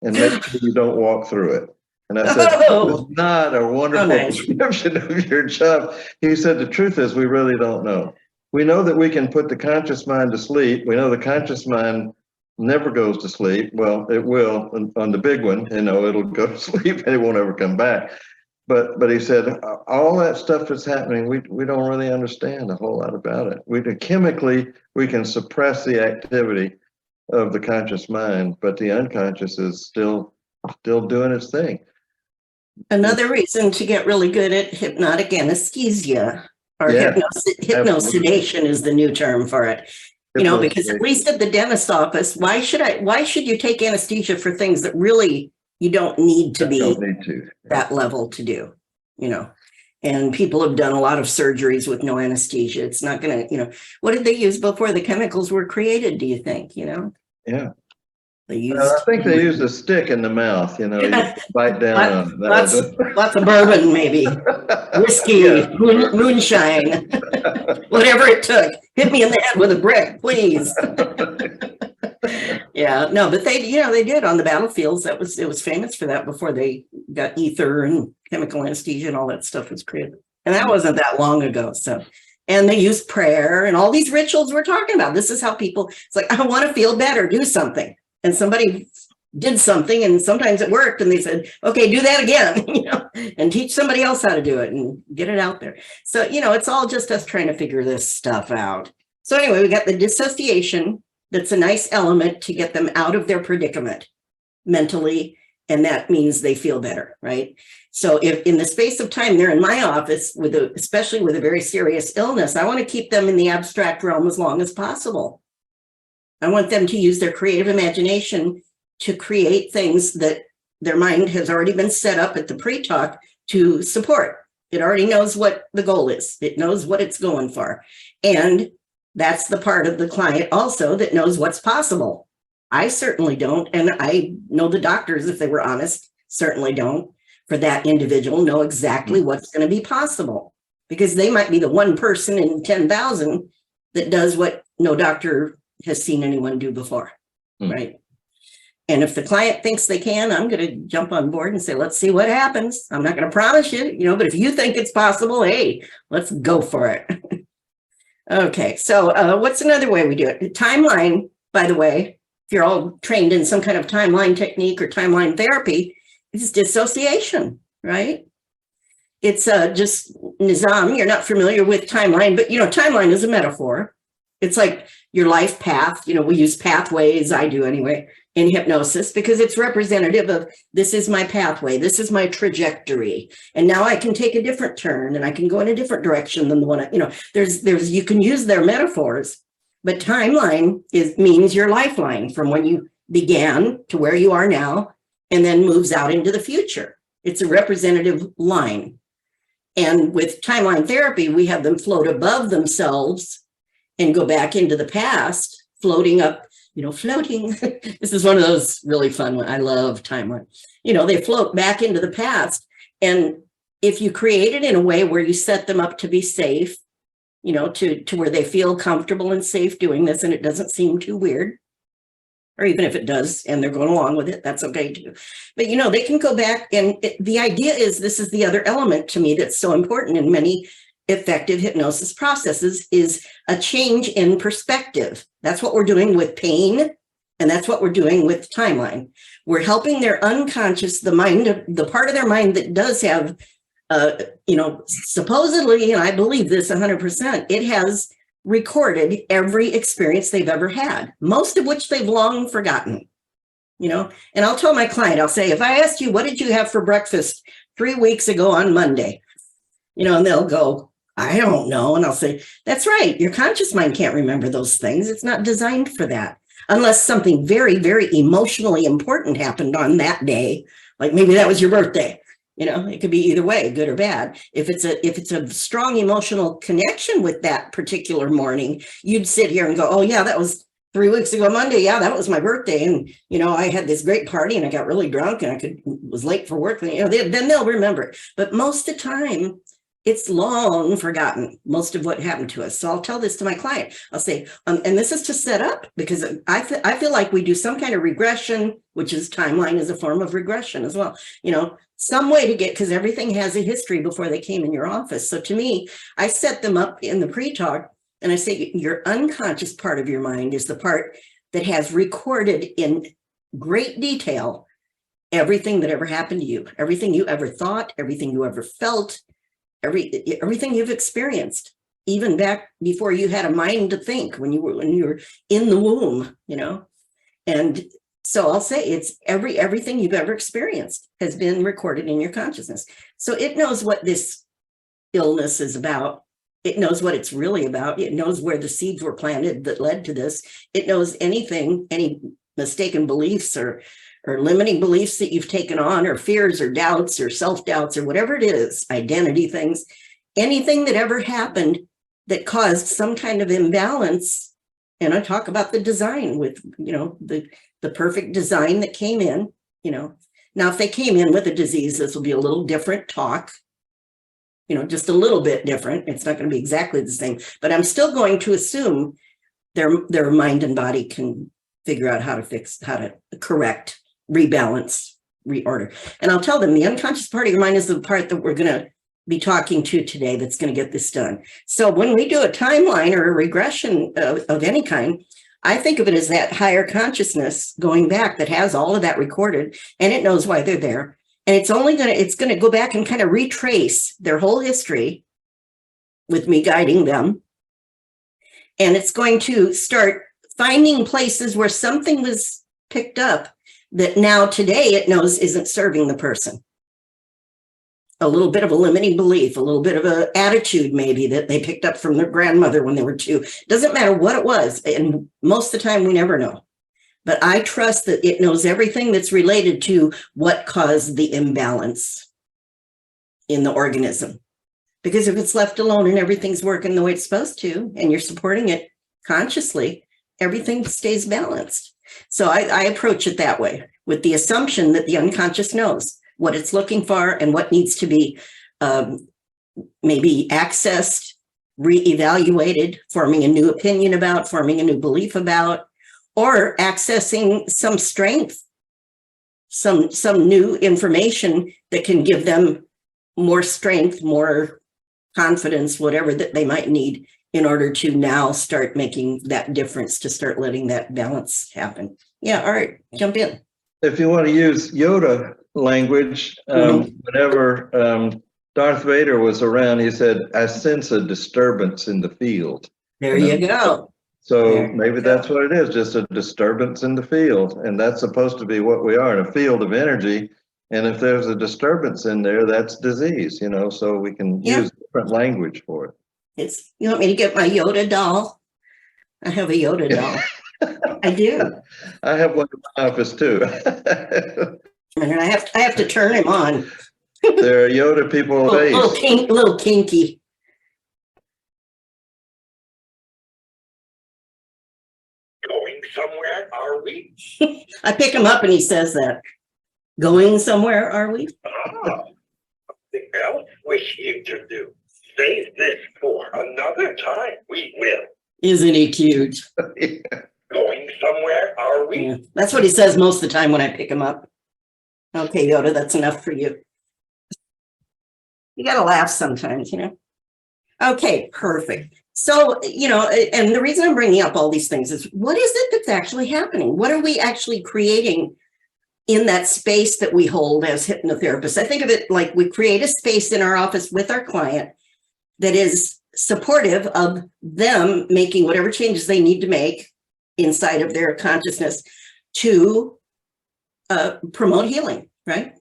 and make sure you don't walk through it. And I said, it's not a wonderful description of your job. He said, the truth is, we really don't know. We know that we can put the conscious mind to sleep. We know the conscious mind never goes to sleep. Well, it will on the big one, it'll go to sleep and it won't ever come back. But he said, all that stuff that's happening, we don't really understand a whole lot about it. Chemically, we can suppress the activity of the conscious mind, but the unconscious is still doing its thing. Another reason to get really good at hypnotic anesthesia, or hypnosedation is the new term for it. Because at least at the dentist office, why should you take anesthesia for things that really you don't need to be that level to do, and people have done a lot of surgeries with no anesthesia. It's not going to, what did they use before the chemicals were created? Do you think, Yeah. They used, I think they used a stick in the mouth, you bite down on it. Lots of bourbon, maybe. Whiskey, moonshine, whatever it took. Hit me in the head with a brick, please. Yeah, no, but they did on the battlefields. It was famous for that before they got ether and chemical anesthesia and all that stuff was created. And that wasn't that long ago. And they used prayer and all these rituals we're talking about. This is how people, it's like, I want to feel better, do something. And somebody did something and sometimes it worked and they said, okay, do that again, and teach somebody else how to do it and get it out there. So, it's all just us trying to figure this stuff out. So anyway, we got the dissociation. That's a nice element to get them out of their predicament mentally. And that means they feel better, right? So if in the space of time they're in my office especially with a very serious illness, I want to keep them in the abstract realm as long as possible. I want them to use their creative imagination to create things that their mind has already been set up at the pre-talk to support. It already knows what the goal is. It knows what it's going for. And that's the part of the client also that knows what's possible. I certainly don't. And I know the doctors, if they were honest, certainly don't, for that individual, know exactly what's going to be possible, because they might be the one person in 10,000 that does what no doctor has seen anyone do before, right? And if the client thinks they can, I'm going to jump on board and say, let's see what happens. I'm not going to promise you, but if you think it's possible, hey, let's go for it. Okay, so what's another way we do it? Timeline, by the way, if you're all trained in some kind of timeline technique or timeline therapy, it's dissociation, right? It's just nizam. You're not familiar with timeline, but timeline is a metaphor. It's like your life path. We use pathways, I do anyway, in hypnosis, because it's representative of, this is my pathway, this is my trajectory, and now I can take a different turn and I can go in a different direction than the one, there's you can use their metaphors, but timeline means your lifeline from when you began to where you are now, and then moves out into the future. It's a representative line. And with timeline therapy, we have them float above themselves and go back into the past, floating up, floating. This is one of those really fun ones. I love timeline. They float back into the past. And if you create it in a way where you set them up to be safe, to where they feel comfortable and safe doing this, and it doesn't seem too weird, or even if it does, and they're going along with it, that's okay too. But, they can go back, and the idea is, this is the other element to me that's so important in many effective hypnosis processes, is a change in perspective. That's what we're doing with pain, and that's what we're doing with timeline. We're helping their unconscious, the mind, the part of their mind that does have, supposedly, and I believe this 100%, it has recorded every experience they've ever had, most of which they've long forgotten. And I'll tell my client, I'll say, if I asked you, what did you have for breakfast 3 weeks ago on Monday? And they'll go, I don't know. And I'll say, that's right. Your conscious mind can't remember those things. It's not designed for that. Unless something very, very emotionally important happened on that day. Like maybe that was your birthday. It could be either way, good or bad. If it's a strong emotional connection with that particular morning, you'd sit here and go, oh yeah, that was 3 weeks ago Monday. Yeah, that was my birthday. And, I had this great party and I got really drunk and was late for work. Then they'll remember it. But most of the time, it's long forgotten, most of what happened to us. So I'll tell this to my client. I'll say, and this is to set up, because I feel like we do some kind of regression, which is timeline is a form of regression as well. Some way to get, because everything has a history before they came in your office. So to me, I set them up in the pre-talk and I say, your unconscious part of your mind is the part that has recorded in great detail everything that ever happened to you, everything you ever thought, everything you ever felt, everything you've experienced, even back before you had a mind to think, when you were in the womb, And so I'll say it's everything you've ever experienced has been recorded in your consciousness. So it knows what this illness is about. It knows what it's really about. It knows where the seeds were planted that led to this. It knows anything, any mistaken beliefs or limiting beliefs that you've taken on, or fears or doubts or self-doubts or whatever it is, identity things, anything that ever happened that caused some kind of imbalance. And I talk about the design with, the perfect design that came in, Now, if they came in with a disease, this will be a little different talk, just a little bit different. It's not going to be exactly the same, but I'm still going to assume their mind and body can figure out how to correct, rebalance, reorder. And I'll tell them the unconscious part of your mind is the part that we're going to be talking to today that's going to get this done. So when we do a timeline or a regression of any kind, I think of it as that higher consciousness going back that has all of that recorded, and it knows why they're there. And it's going to go back and kind of retrace their whole history with me guiding them. And it's going to start finding places where something was picked up that now today it knows isn't serving the person. A little bit of a limiting belief, a little bit of an attitude maybe that they picked up from their grandmother when they were 2. Doesn't matter what it was. And most of the time we never know. But I trust that it knows everything that's related to what caused the imbalance in the organism. Because if it's left alone and everything's working the way it's supposed to, and you're supporting it consciously, everything stays balanced. So I approach it that way, with the assumption that the unconscious knows what it's looking for and what needs to be maybe accessed, reevaluated, forming a new opinion about, forming a new belief about, or accessing some strength, some new information that can give them more strength, more confidence, whatever that they might need in order to now start making that difference, to start letting that balance happen. Yeah, all right, jump in. If you want to use Yoda language, whenever Darth Vader was around, he said, I sense a disturbance in the field. There you go. So maybe that's what it is, just a disturbance in the field. And that's supposed to be what we are, in a field of energy. And if there's a disturbance in there, that's disease, so we can use different language for it. You want me to get my Yoda doll? I have a Yoda doll. I do. I have one in my office too. And I have to turn him on. There are Yoda people of age. Little kinky. Going somewhere, are we? I pick him up and he says that. Going somewhere, are we? Something else wish you to do. Save this for another time. We will. Isn't he cute? Going somewhere, are we? Yeah, that's what he says most of the time when I pick him up. Okay, Yoda, that's enough for you. You got to laugh sometimes, Okay, perfect. So, and the reason I'm bringing up all these things is, what is it that's actually happening? What are we actually creating in that space that we hold as hypnotherapists? I think of it like we create a space in our office with our client that is supportive of them making whatever changes they need to make inside of their consciousness to promote healing, right?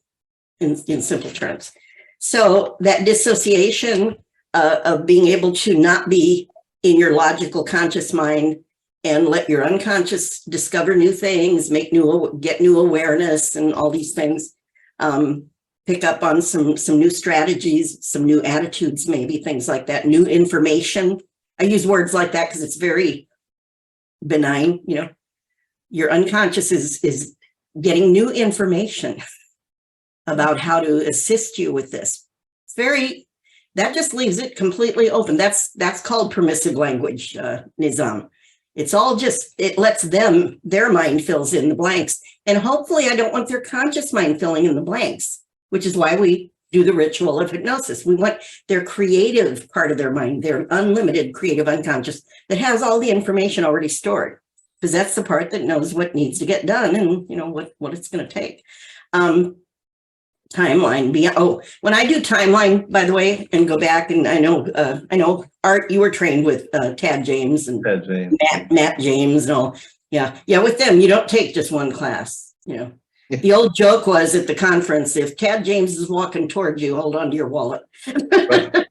In simple terms. So that dissociation of being able to not be in your logical conscious mind and let your unconscious discover new things, get new awareness and all these things, pick up on some new strategies, some new attitudes, maybe things like that, new information. I use words like that because it's very benign, you know. Your unconscious is getting new information about how to assist you with this. It's that just leaves it completely open. That's called permissive language, Nizam. It's all it lets their mind fills in the blanks. And hopefully I don't want their conscious mind filling in the blanks, which is why we do the ritual of hypnosis. We want their creative part of their mind, their unlimited creative unconscious that has all the information already stored, because that's the part that knows what needs to get done and, you know, what it's going to take. Timeline. When I do timeline, by the way, and go back, and I know Art, you were trained with Tad James and Matt James and all. Yeah. With them, you don't take just one class. You know, the old joke was at the conference: if Tad James is walking toward you, hold on to your wallet. Right.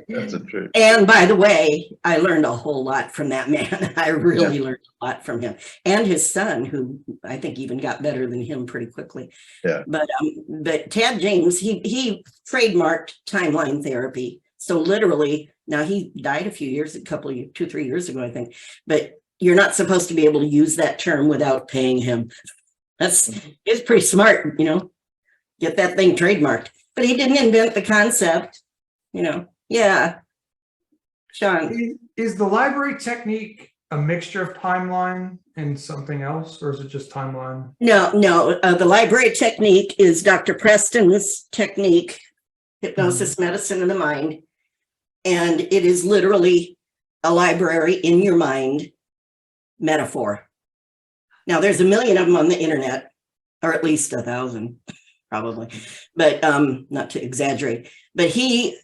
That's the truth. And by the way, I learned a whole lot from that man. I really learned a lot from him and his son, who I think even got better than him pretty quickly. Yeah. But Tad James, he trademarked timeline therapy. So literally, now he died a few years, 2-3 years ago, I think. But you're not supposed to be able to use that term without paying him. It's pretty smart, you know. Get that thing trademarked. But he didn't invent the concept, you know. Yeah. Sean. Is the library technique a mixture of timeline and something else, or is it just timeline? No. The library technique is Dr. Preston's technique, hypnosis, medicine of the mind. And it is literally a library in your mind metaphor. Now, there's a million of them on the internet, or at least 1,000, probably, but not to exaggerate. But he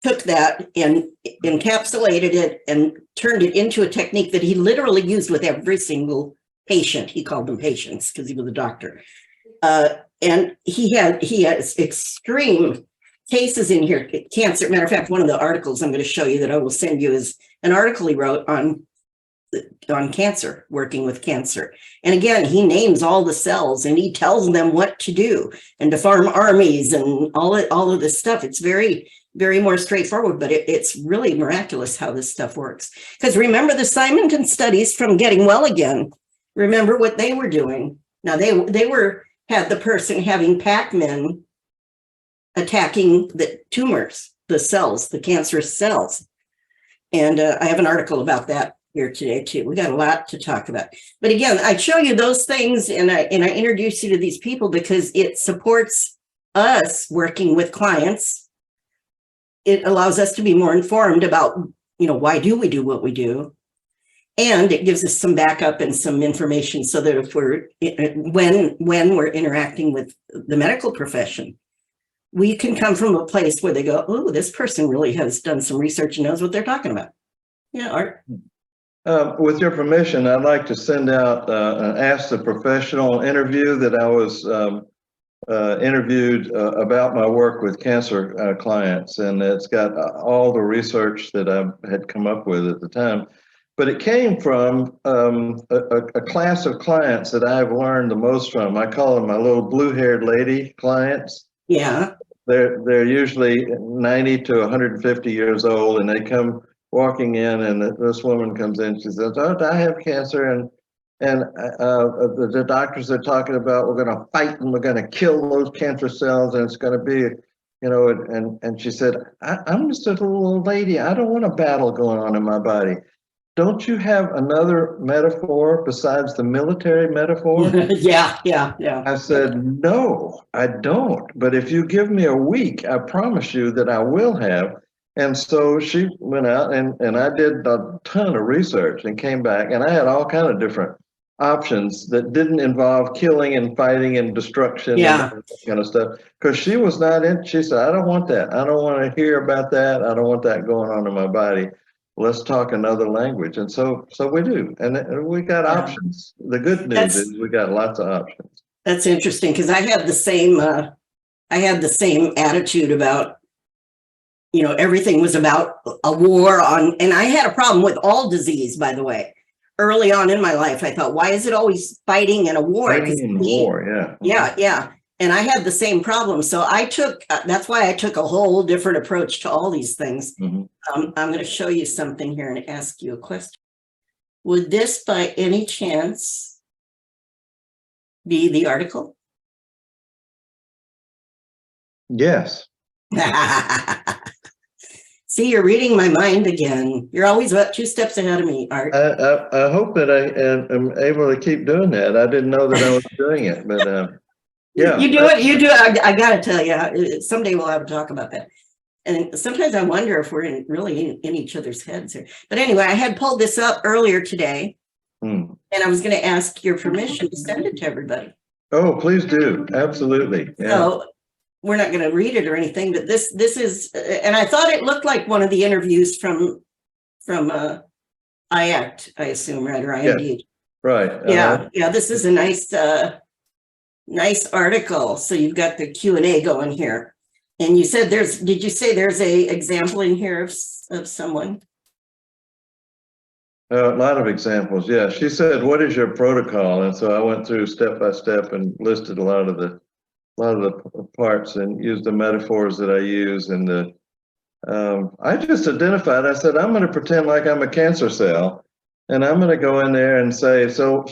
took that and encapsulated it and turned it into a technique that he literally used with every single patient. He called them patients because he was a doctor. And he has extreme cases in here. Cancer. Matter of fact, one of the articles I'm going to show you that I will send you is an article he wrote on cancer, working with cancer. And again, he names all the cells and he tells them what to do and to farm armies and all of this stuff. It's very, very more straightforward, but it's really miraculous how this stuff works. Because remember the Simonton studies from Getting Well Again. Remember what they were doing. Now they had the person having Pac-Men attacking the tumors, the cells, the cancerous cells. And I have an article about that here today too. We got a lot to talk about. But again, I show you those things and I introduce you to these people because it supports us working with clients. It allows us to be more informed about, you know, why do we do what we do? And it gives us some backup and some information so that if when we're interacting with the medical profession, we can come from a place where they go, oh, this person really has done some research and knows what they're talking about. Yeah, Art. With your permission, I'd like to send out an Ask the Professional interview that I was interviewed about my work with cancer clients, and it's got all the research that I had come up with at the time. But it came from a class of clients that I've learned the most from. I call them my little blue-haired lady clients. Yeah. They're usually 90 to 150 years old, and they come walking in, and this woman comes in. She says, "Oh, I have cancer, and the doctors are talking about we're going to fight and we're going to kill those cancer cells, and it's going to be, you know." And she said, "I'm just a little old lady. I don't want a battle going on in my body. Don't you have another metaphor besides the military metaphor?" Yeah. I said, "No, I don't. But if you give me a week, I promise you that I will have." And so she went out and I did a ton of research and came back, and I had all kind of different options that didn't involve killing and fighting and destruction Yeah. and that kind of stuff. Because she was not in, she said, I don't want that. I don't want to hear about that. I don't want that going on in my body. Let's talk another language. And so we do. And we got Yeah. options. The good news is we got lots of options. That's interesting because I had the same attitude about, you know, everything was about a war on, and I had a problem with all disease, by the way. Early on in my life, I thought, why is it always fighting and a war? Fighting in war, yeah. Yeah, yeah. And I had the same problem. So I took, that's why I took a whole different approach to all these things. Mhm. I'm going to show you something here and ask you a question. Would this by any chance be the article? Yes. See, you're reading my mind again. You're always about 2 steps ahead of me, Art. I hope that I am able to keep doing that. I didn't know that I was doing it, but yeah. You do it. You do it. I got to tell you, someday we'll have to talk about that. And sometimes I wonder if we're really in each other's heads here. But anyway, I had pulled this up earlier today, and I was going to ask your permission to send it to everybody. Oh, please do. Absolutely. Yeah. So we're not going to read it or anything, but this is, and I thought it looked like one of the interviews from IACT, I assume, right? Or IMD. Right. Yeah. Yeah. This is a nice article. So you've got the Q&A going here. And you said did you say there's a example in here of someone? A lot of examples. Yeah. She said, what is your protocol? And so I went through step by step and listed a lot of the parts and used the metaphors that I use. And I just identified, I said, I'm going to pretend like I'm a cancer cell, and I'm going to go in there and say, so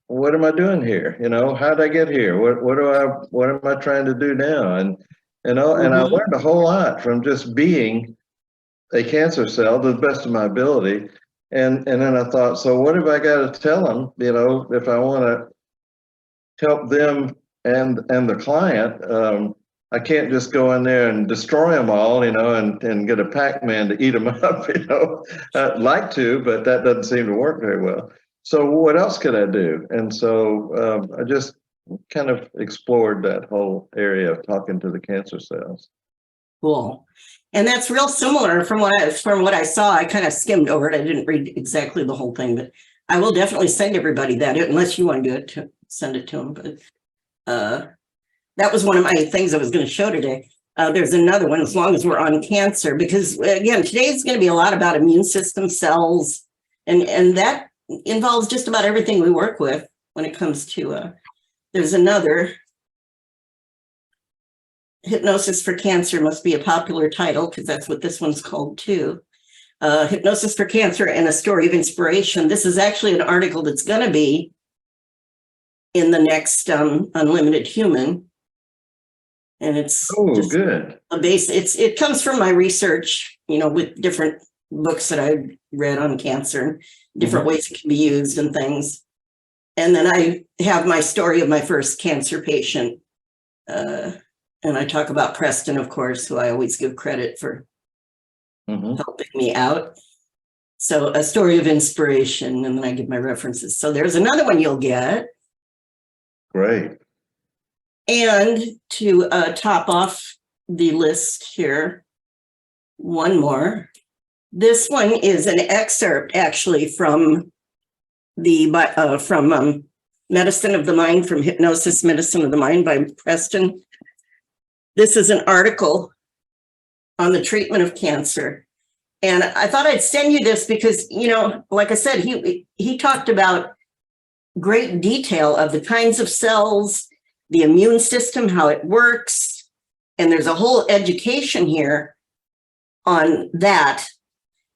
what am I doing here? You know, how did I get here? What am I trying to do now? And I learned a whole lot from just being a cancer cell to the best of my ability. And then I thought, so what have I got to tell them? You know, if I want to help them and the client, I can't just go in there and destroy them all, you know, and get a Pac-Man to eat them up, you know. I'd like to, but that doesn't seem to work very well. So what else could I do? And so I just kind of explored that whole area of talking to the cancer cells. Cool. And that's real similar from what I saw. I kind of skimmed over it. I didn't read exactly the whole thing, but I will definitely send everybody that, unless you want to do it, to send it to them. But that was one of my things I was going to show today. There's another one, as long as we're on cancer, because again, today is going to be a lot about immune system cells, and that involves just about everything we work with when it comes to, there's another, Hypnosis for Cancer must be a popular title, because that's what this one's called too. Hypnosis for Cancer and a Story of Inspiration. This is actually an article that's going to be in the next Unlimited Human. And it's just good. a base. It comes from my research, you know, with different books that I've read on cancer and different ways it can be used and things. And then I have my story of my first cancer patient. And I talk about Preston, of course, who I always give credit for helping me out. So a story of inspiration, and then I give my references. So there's another one you'll get. Great. And to top off the list here, one more. This one is an excerpt actually from the Medicine of the Mind, from Hypnosis, Medicine of the Mind by Preston. This is an article on the treatment of cancer. And I thought I'd send you this because, you know, like I said, he talked about great detail of the kinds of cells, the immune system, how it works. And there's a whole education here on that.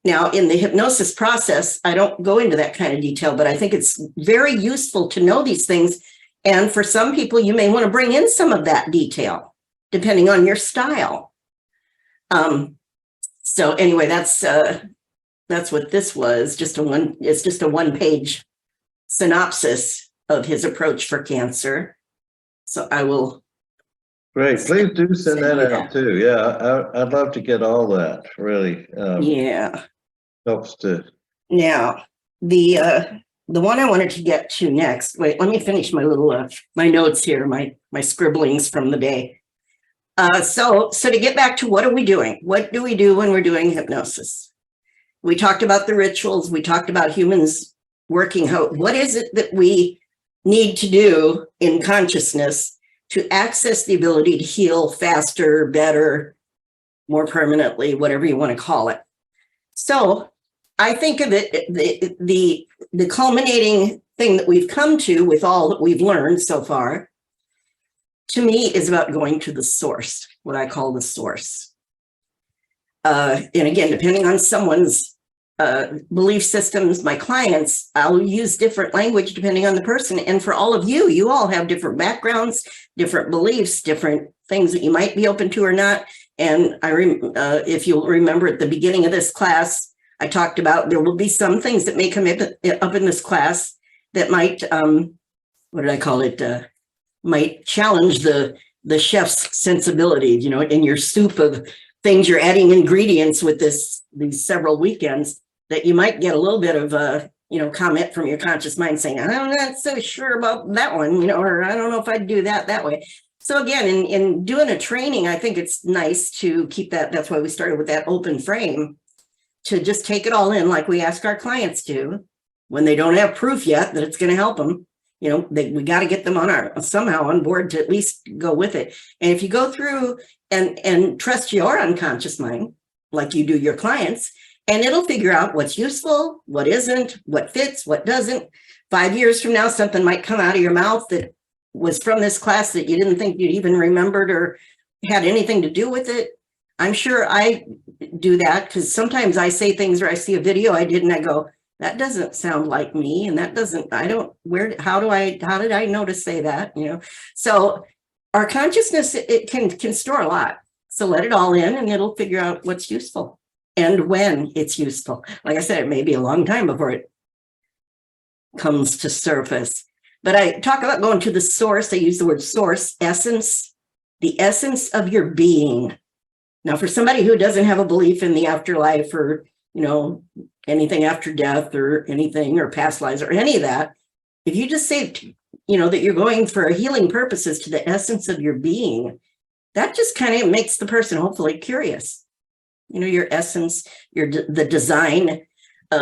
Now, in the hypnosis process, I don't go into that kind of detail, but I think it's very useful to know these things. And for some people, you may want to bring in some of that detail, depending on your style. So anyway, that's what this was. It's just a one-page synopsis of his approach for cancer. So I will. Great. Please do send that out too. Yeah, I'd love to get all that. Really. Yeah. Helps to. Now, the the one I wanted to get to next, wait, let me finish my little, my notes here, my scribblings from the day. So to get back to what are we doing? What do we do when we're doing hypnosis? We talked about the rituals. We talked about humans working out. What is it that we need to do in consciousness to access the ability to heal faster, better, more permanently, whatever you want to call it? So I think of it, the culminating thing that we've come to with all that we've learned so far, to me, is about going to the source, what I call the source. And again, depending on someone's belief systems, my clients, I'll use different language depending on the person. And for all of you, you all have different backgrounds, different beliefs, different things that you might be open to or not. And if you'll remember at the beginning of this class, I talked about there will be some things that may come up in this class that might, what did I call it? Might challenge the chef's sensibilities, you know, in your soup of things you're adding ingredients with these several weekends, that you might get a little bit of a, you know, comment from your conscious mind saying, I'm not so sure about that one, you know, or I don't know if I'd do that way. So again, in doing a training, I think it's nice to keep that. That's why we started with that open frame, to just take it all in like we ask our clients to when they don't have proof yet that it's going to help them. You know, we got to get them somehow on board to at least go with it. And if you go through and trust your unconscious mind, like you do your clients, and it'll figure out what's useful, what isn't, what fits, what doesn't. 5 years from now, something might come out of your mouth that was from this class that you didn't think you'd even remembered or had anything to do with it. I'm sure I do that because sometimes I say things, or I see a video I did and I go, that doesn't sound like me. And that doesn't, how did I know to say that? You know, so our consciousness, it can store a lot. So let it all in and it'll figure out what's useful and when it's useful. Like I said, it may be a long time before it comes to surface. But I talk about going to the source. I use the word source, essence, the essence of your being. Now, for somebody who doesn't have a belief in the afterlife or, you know, anything after death or anything or past lives or any of that, if you just say, you know, that you're going for healing purposes to the essence of your being, that just kind of makes the person hopefully curious. You know, your essence, the design,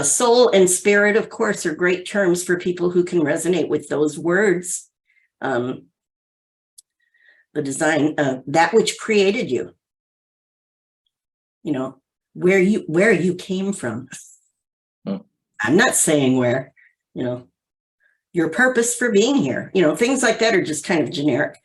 soul and spirit, of course, are great terms for people who can resonate with those words. The design, that which created you. You know, where you came from. I'm not saying where, you know, your purpose for being here, you know, things like that are just kind of generic.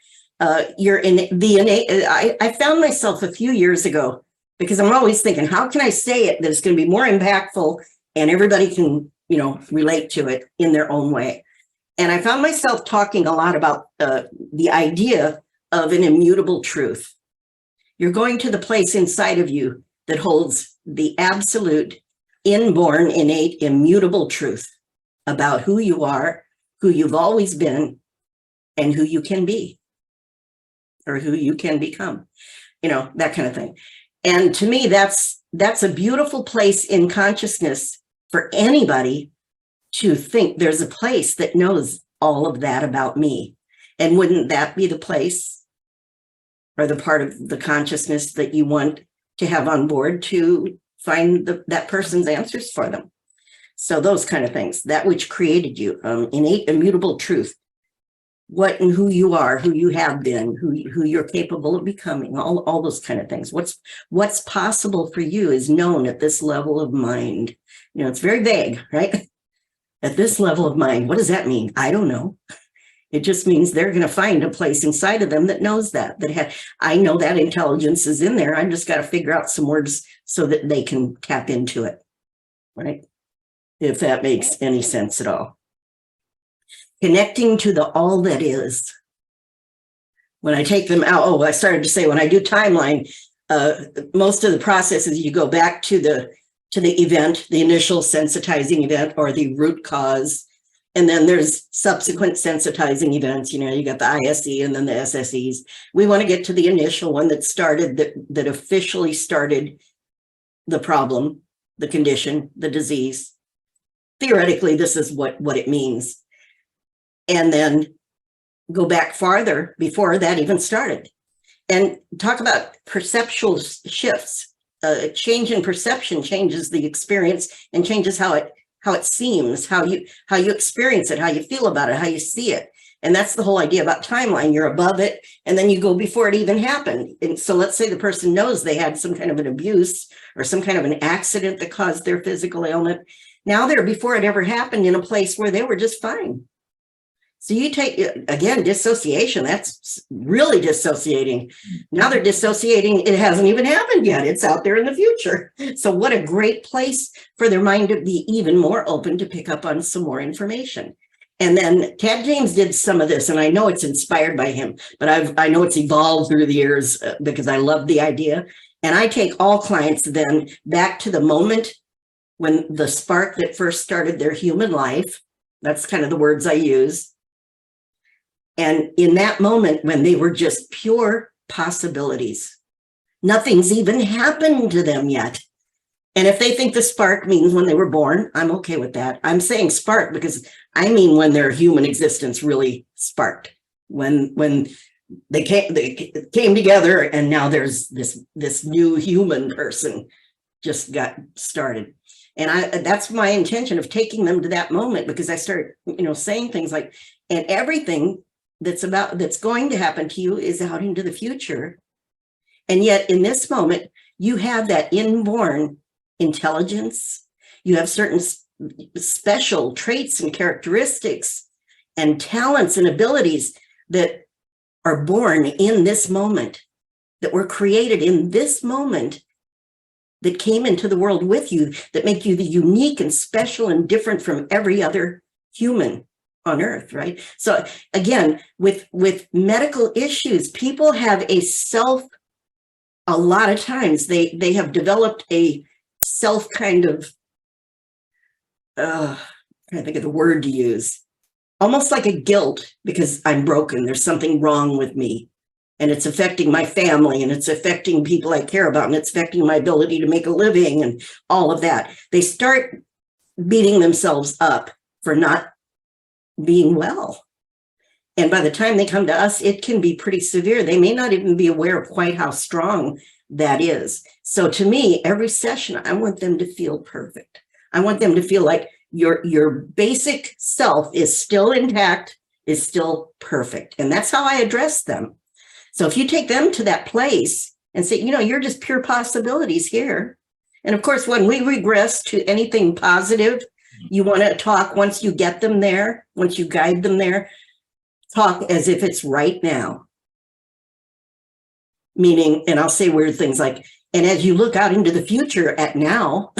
You're in the innate. I found myself a few years ago, because I'm always thinking, how can I say it that it's going to be more impactful and everybody can, you know, relate to it in their own way. And I found myself talking a lot about the idea of an immutable truth. You're going to the place inside of you that holds the absolute, inborn, innate, immutable truth about who you are, who you've always been, and who you can be, or who you can become, you know, that kind of thing. And to me, that's a beautiful place in consciousness for anybody to think there's a place that knows all of that about me. And wouldn't that be the place or the part of the consciousness that you want to have on board to find that person's answers for them? So those kind of things, that which created you, innate, immutable truth, what and who you are, who you have been, who you're capable of becoming, all those kind of things. What's possible for you is known at this level of mind. You know, it's very vague, right? At this level of mind, what does that mean? I don't know. It just means they're going to find a place inside of them that knows that I know that intelligence is in there. I've just got to figure out some words so that they can tap into it, right? If that makes any sense at all. Connecting to the all that is. When I take them out, I started to say, when I do timeline, most of the process is you go back to the event, the initial sensitizing event or the root cause. And then there's subsequent sensitizing events. You know, you got the ISE and then the SSEs. We want to get to the initial one that started, that officially started the problem, the condition, the disease, theoretically, this is what it means. And then go back farther before that even started and talk about perceptual shifts. Change in perception changes the experience and changes how it seems, how you experience it, how you feel about it, how you see it. And that's the whole idea about timeline. You're above it, and then you go before it even happened. And so let's say the person knows they had some kind of an abuse or some kind of an accident that caused their physical ailment. Now they're before it ever happened in a place where they were just fine. So you take, again, dissociation, that's really dissociating. Now they're dissociating, it hasn't even happened yet. It's out there in the future. So what a great place for their mind to be even more open to pick up on some more information. And then Tad James did some of this, and I know it's inspired by him, but I know it's evolved through the years because I love the idea. And I take all clients then back to the moment when the spark that first started their human life, that's kind of the words I use. And in that moment when they were just pure possibilities, nothing's even happened to them yet. And if they think the spark means when they were born, I'm okay with that. I'm saying spark because I mean when their human existence really sparked, when they came together, and now there's this new human person just got started. And that's my intention of taking them to that moment, because I start, saying things like, and everything that's going to happen to you is out into the future. And yet in this moment, you have that inborn intelligence. You have certain special traits and characteristics and talents and abilities that are born in this moment, that were created in this moment, that came into the world with you, that make you the unique and special and different from every other human on earth, right? So again, with medical issues, people have a lot of times they have developed a self kind of, I can't think of the word to use, almost like a guilt because I'm broken. There's something wrong with me, and it's affecting my family, and it's affecting people I care about, and it's affecting my ability to make a living and all of that. They start beating themselves up for not being well. And by the time they come to us, it can be pretty severe. They may not even be aware of quite how strong that is. So to me, every session, I want them to feel perfect. I want them to feel like your basic self is still intact, is still perfect. And that's how I address them. So if you take them to that place and say, you're just pure possibilities here. And of course, when we regress to anything positive, you want to talk, once you get them there, once you guide them there, talk as if it's right now. Meaning, and I'll say weird things like, and as you look out into the future at now,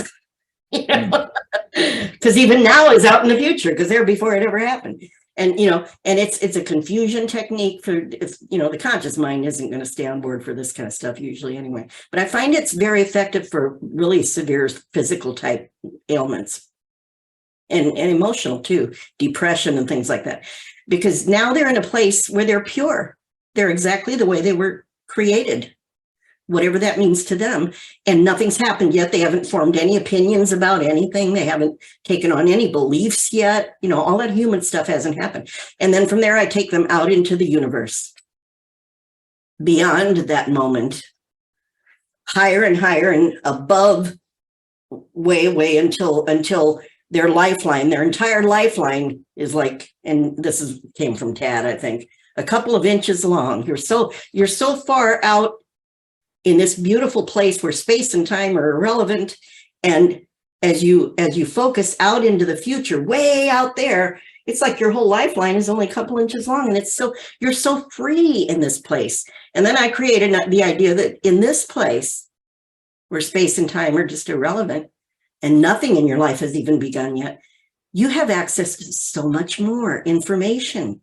because even now is out in the future, because they're before it ever happened. And, and it's a confusion technique for, if, the conscious mind isn't going to stay on board for this kind of stuff usually anyway. But I find it's very effective for really severe physical type ailments. And emotional too, depression and things like that, because now they're in a place where they're pure. They're exactly the way they were created, whatever that means to them. And nothing's happened yet. They haven't formed any opinions about anything. They haven't taken on any beliefs yet. All that human stuff hasn't happened. And then from there, I take them out into the universe, beyond that moment, higher and higher and above, way until their lifeline, their entire lifeline is like, and this came from Tad, I think, a couple of inches long. You're so far out in this beautiful place where space and time are irrelevant. And as you focus out into the future, way out there, it's like your whole lifeline is only a couple inches long. And you're so free in this place. And then I created the idea that in this place where space and time are just irrelevant, and nothing in your life has even begun yet, you have access to so much more information.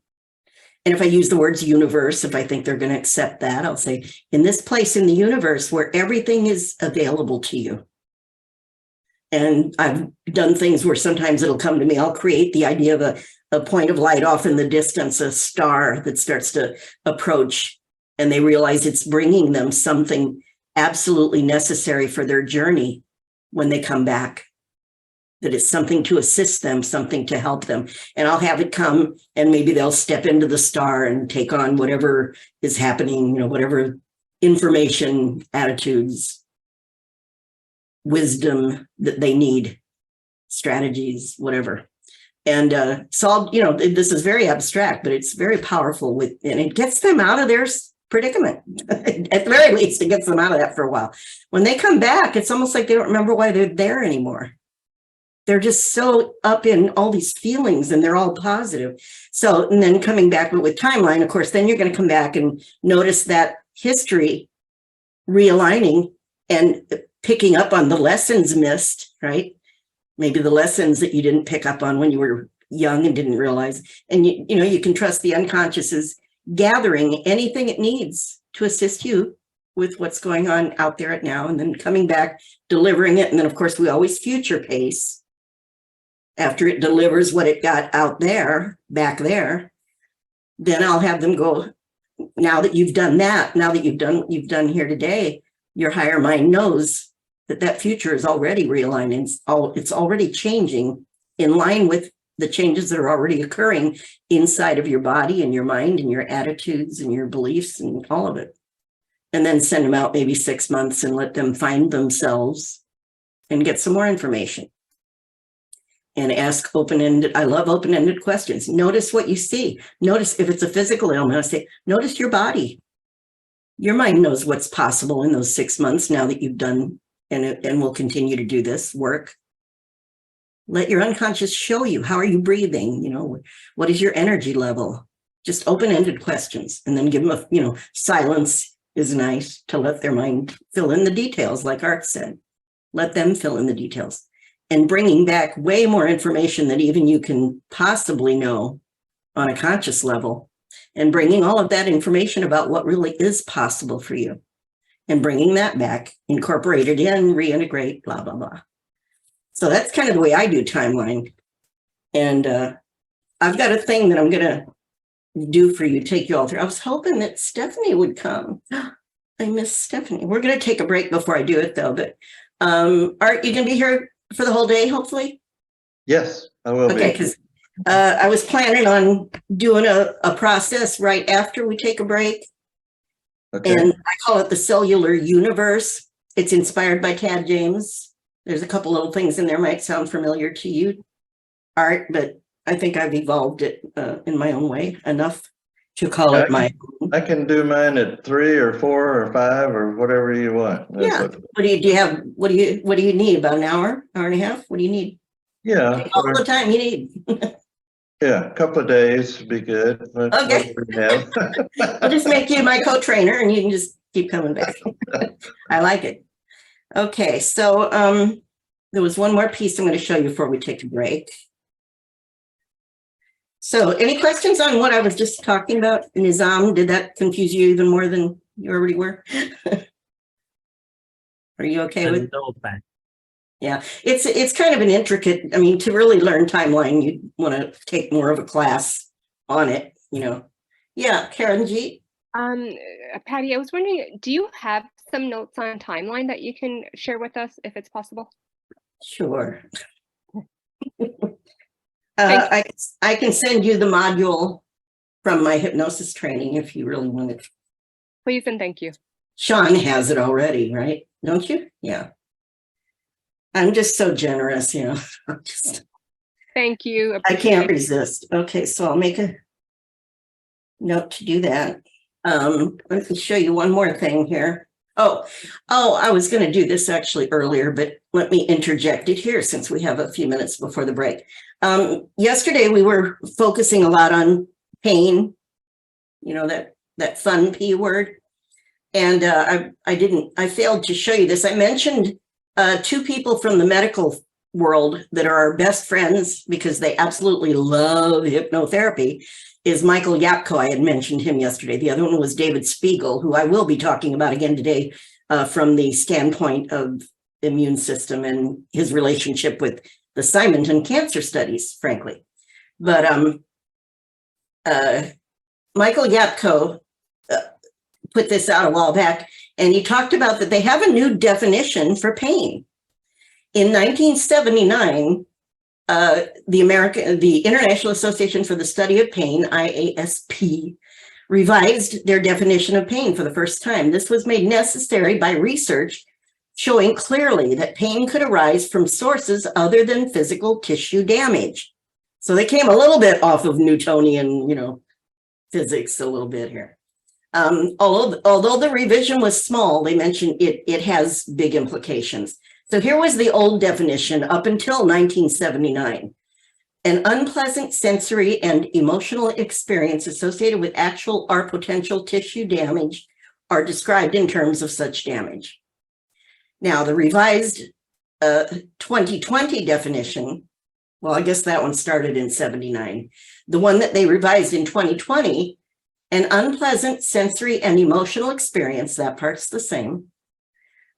And if I use the words universe, if I think they're going to accept that, I'll say, in this place in the universe where everything is available to you. And I've done things where sometimes it'll come to me, I'll create the idea of a point of light off in the distance, a star that starts to approach, and they realize it's bringing them something absolutely necessary for their journey when they come back. that it's something to assist them, something to help them. And I'll have it come, and maybe they'll step into the star and take on whatever is happening, whatever information, attitudes, wisdom that they need, strategies, whatever. And so, this is very abstract, but it's very powerful and it gets them out of their predicament. At the very least, it gets them out of that for a while. When they come back, it's almost like they don't remember why they're there anymore. They're just so up in all these feelings, and they're all positive. So, and then coming back with timeline, of course, then you're going to come back and notice that history realigning and picking up on the lessons missed, right? Maybe the lessons that you didn't pick up on when you were young and didn't realize. And you can trust the unconscious is gathering anything it needs to assist you with what's going on out there at now, and then coming back, delivering it. And then, of course, we always future pace. After it delivers what it got out there, back there, then I'll have them go, now that you've done that, now that you've done what you've done here today, your higher mind knows that future is already realigning. It's already changing in line with the changes that are already occurring inside of your body and your mind and your attitudes and your beliefs and all of it. And then send them out maybe 6 months and let them find themselves and get some more information. And ask open-ended, I love open-ended questions. Notice what you see. Notice if it's a physical ailment, I say, notice your body. Your mind knows what's possible in those 6 months now that you've done and will continue to do this work. Let your unconscious show you, how are you breathing? What is your energy level? Just open-ended questions, and then give them silence is nice to let their mind fill in the details, like Art said. Let them fill in the details. And bringing back way more information than even you can possibly know on a conscious level, and bringing all of that information about what really is possible for you, and bringing that back, incorporate it in, reintegrate, blah, blah, blah. So that's kind of the way I do timeline. And I've got a thing that I'm going to do for you, take you all through. I was hoping that Stephanie would come. I miss Stephanie. We're going to take a break before I do it, though. But Art, you going to be here for the whole day, hopefully? Yes, I will be. Okay, because I was planning on doing a process right after we take a break. Okay. And I call it the cellular universe. It's inspired by Tad James. There's a couple little things in there might sound familiar to you, Art, but I think I've evolved it in my own way enough to call it my own. I can do mine at 3 or 4 or 5 or whatever you want. Yeah. What do you have? What do you need? About an hour and a half? What do you need? Yeah. All the time you need. Yeah, a couple of days would be good. Okay. I'll just make you my co-trainer, and you can just keep coming back. I like it. Okay, so there was one more piece I'm going to show you before we take a break. So any questions on what I was just talking about? Nizam, did that confuse you even more than you already were? Are you okay with? No, Pat. Yeah, it's kind of an intricate, to really learn timeline, you'd want to take more of a class on it, Yeah, Karen G. Patty, I was wondering, do you have some notes on timeline that you can share with us if it's possible? Sure. I can send you the module from my hypnosis training if you really want it. Please and thank you. Sean has it already, right? Don't you? Yeah. I'm just so generous, Thank you. I can't resist. Okay, so I'll make a note to do that. Let me show you one more thing here. Oh, I was going to do this actually earlier, but let me interject it here since we have a few minutes before the break. Yesterday we were focusing a lot on pain, that fun P word. And I failed to show you this. I mentioned 2 people from the medical world that are our best friends because they absolutely love hypnotherapy. Is Michael Yapko. I had mentioned him yesterday. The other one was David Spiegel, who I will be talking about again today from the standpoint of immune system and his relationship with the Simonton cancer studies, frankly. But Michael Yapko put this out a while back, and he talked about that they have a new definition for pain. In 1979, the International Association for the Study of Pain, IASP, revised their definition of pain for the first time. This was made necessary by research showing clearly that pain could arise from sources other than physical tissue damage. So they came a little bit off of Newtonian, physics a little bit here. Although the revision was small, they mentioned it has big implications. So here was the old definition up until 1979. An unpleasant sensory and emotional experience associated with actual or potential tissue damage are described in terms of such damage. Now, the revised 2020 definition, well, I guess that one started in 79. The one that they revised in 2020, an unpleasant sensory and emotional experience, that part's the same,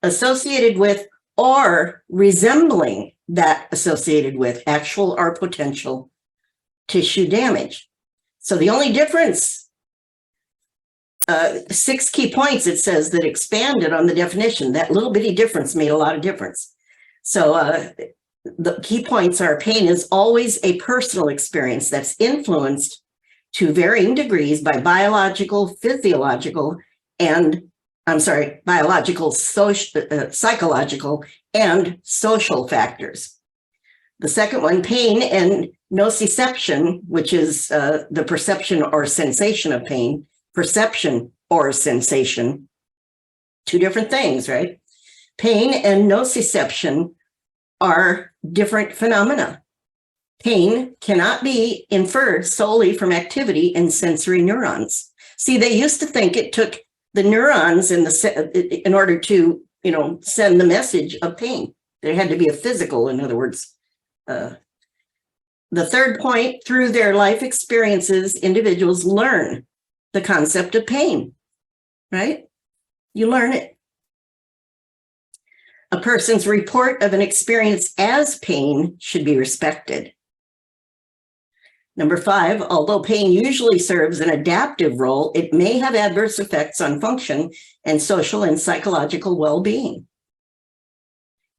associated with or resembling that associated with actual or potential tissue damage. So the only difference, 6 key points, it says, that expanded on the definition. That little bitty difference made a lot of difference. So the key points are: pain is always a personal experience that's influenced to varying degrees by biological, physiological, and biological, psychological, and social factors. The second one, pain and nociception, which is the perception or sensation of pain, perception or sensation, two different things, right? Pain and nociception are different phenomena. Pain cannot be inferred solely from activity in sensory neurons. See, they used to think it took the neurons in order to, send the message of pain. There had to be a physical, in other words. The third point, through their life experiences, individuals learn the concept of pain, right? You learn it. A person's report of an experience as pain should be respected. Number 5, although pain usually serves an adaptive role, it may have adverse effects on function and social and psychological well-being.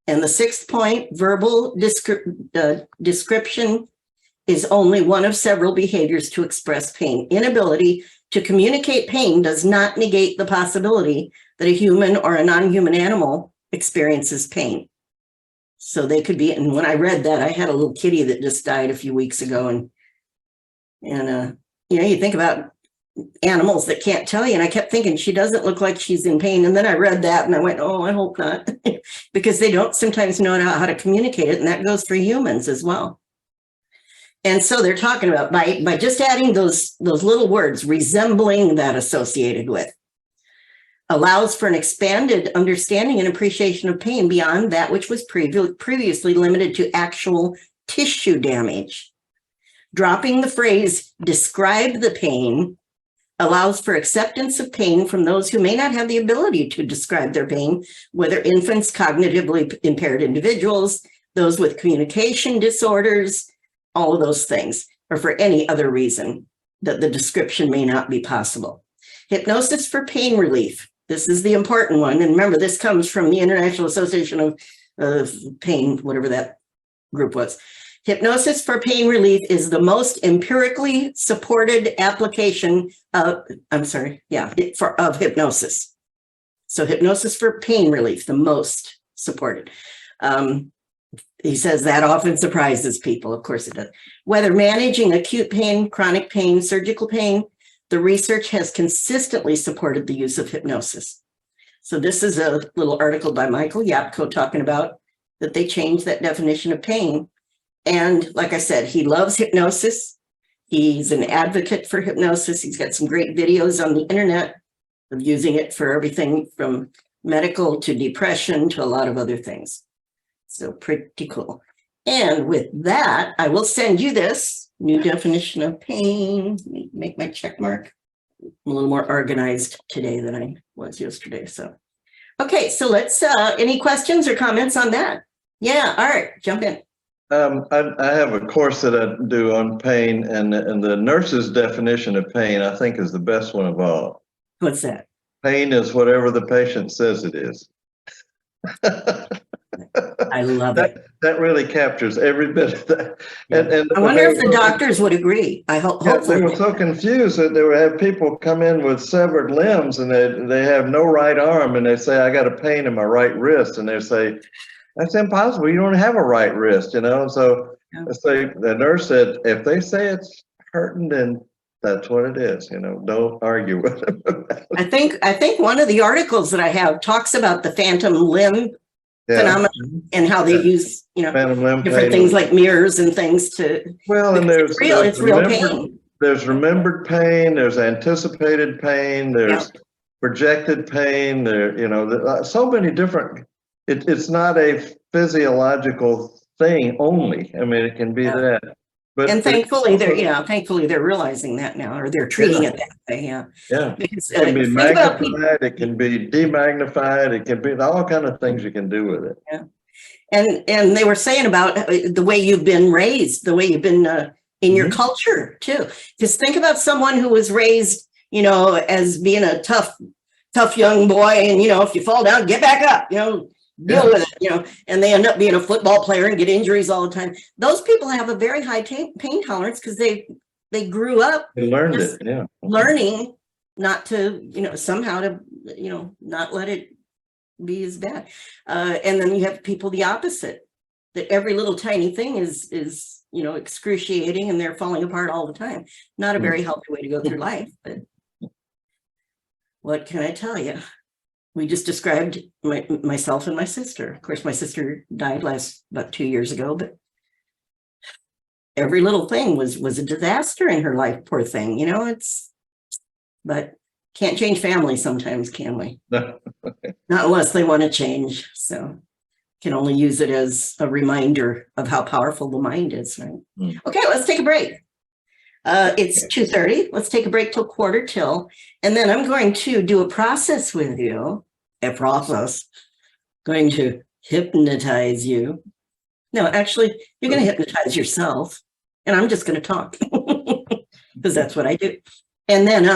And the 6th point, verbal description is only one of several behaviors to express pain. Inability to communicate pain does not negate the possibility that a human or a non-human animal experiences pain. So they could be, and when I read that, I had a little kitty that just died a few weeks ago, and you think about animals that can't tell you, and I kept thinking, she doesn't look like she's in pain. And then I read that and I went, oh, I hope not, because they don't sometimes know how to communicate it, and that goes for humans as well. And so they're talking about by just adding those little words, resembling that associated with, allows for an expanded understanding and appreciation of pain beyond that which was previously limited to actual tissue damage. Dropping the phrase, describe the pain, allows for acceptance of pain from those who may not have the ability to describe their pain, whether infants, cognitively impaired individuals, those with communication disorders, all of those things, or for any other reason that the description may not be possible. Hypnosis for pain relief. This is the important one. And remember, this comes from the International Association of Pain, whatever that group was. Hypnosis for pain relief is the most empirically supported application of, of hypnosis. So hypnosis for pain relief, the most supported. He says that often surprises people. Of course it does. Whether managing acute pain, chronic pain, surgical pain, the research has consistently supported the use of hypnosis. So this is a little article by Michael Yapko talking about that they changed that definition of pain. And like I said, he loves hypnosis. He's an advocate for hypnosis. He's got some great videos on the internet of using it for everything from medical to depression to a lot of other things. So pretty cool. And with that, I will send you this new definition of pain. Let me make my check mark. I'm a little more organized today than I was yesterday. So, okay, so let's, any questions or comments on that? Yeah, all right, jump in. I have a course that I do on pain, and the nurse's definition of pain, I think, is the best one of all. What's that? Pain is whatever the patient says it is. I love it. That really captures every bit of that. And I wonder if the doctors would agree. I hope. yeah, Hopefully, they were so confused that they would have people come in with severed limbs and they have no right arm and they say, I got a pain in my right wrist. And they say, that's impossible. You don't have a right wrist, you know? So Yeah. the nurse said, if they say it's hurting, then that's what it is, you know, don't argue with them. I think one of the articles that I have talks about the phantom limb phenomenon and how they use, Phantom limb different pain. things like mirrors and things to. Well, and it's real pain. There's remembered pain, there's anticipated pain, there's Yeah. projected pain, so many different, it's not a physiological thing only. I mean, it can be that. But And thankfully they're realizing that now, or they're treating it that way. Yeah. Yeah. Because, it can be think about magnified, it can be demagnified, it can be all kind of things you can do with it. Yeah. And they were saying about the way you've been raised, the way you've been in your culture too. Just think about someone who was raised, as being a tough young boy, and if you fall down, get back up, deal with it, and they end up being a football player and get injuries all the time. Those people have a very high pain tolerance because they grew up They learned it, yeah. learning not to, somehow to, not let it be as bad. And then you have people the opposite, that every little tiny thing is excruciating and they're falling apart all the time. Not a very healthy way to go through life, but what can I tell you? We just described myself and my sister. Of course, my sister died about 2 years ago, but every little thing was a disaster in her life, poor thing. But can't change family sometimes, can we? Not unless they want to change. So can only use it as a reminder of how powerful the mind is, right? Okay, let's take a break. It's 2:30. Let's take a break till 1:45, and then I'm going to do a process with you. Going to hypnotize you. No, actually, you're going to hypnotize yourself, and I'm just going to talk because that's what I do. And then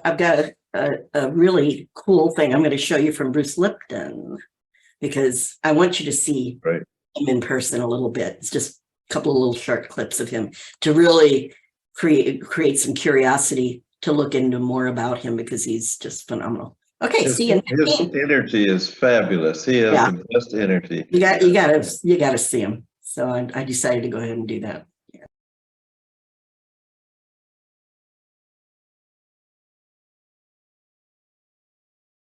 I've got a really cool thing I'm going to show you from Bruce Lipton, because I want you to see him in person a little bit. It's just a couple of little short clips of him to really create some curiosity to look into more about him, because he's just phenomenal. Okay, see you in 15. His energy is fabulous. He has the best energy. You got to see him. So I decided to go ahead and do that.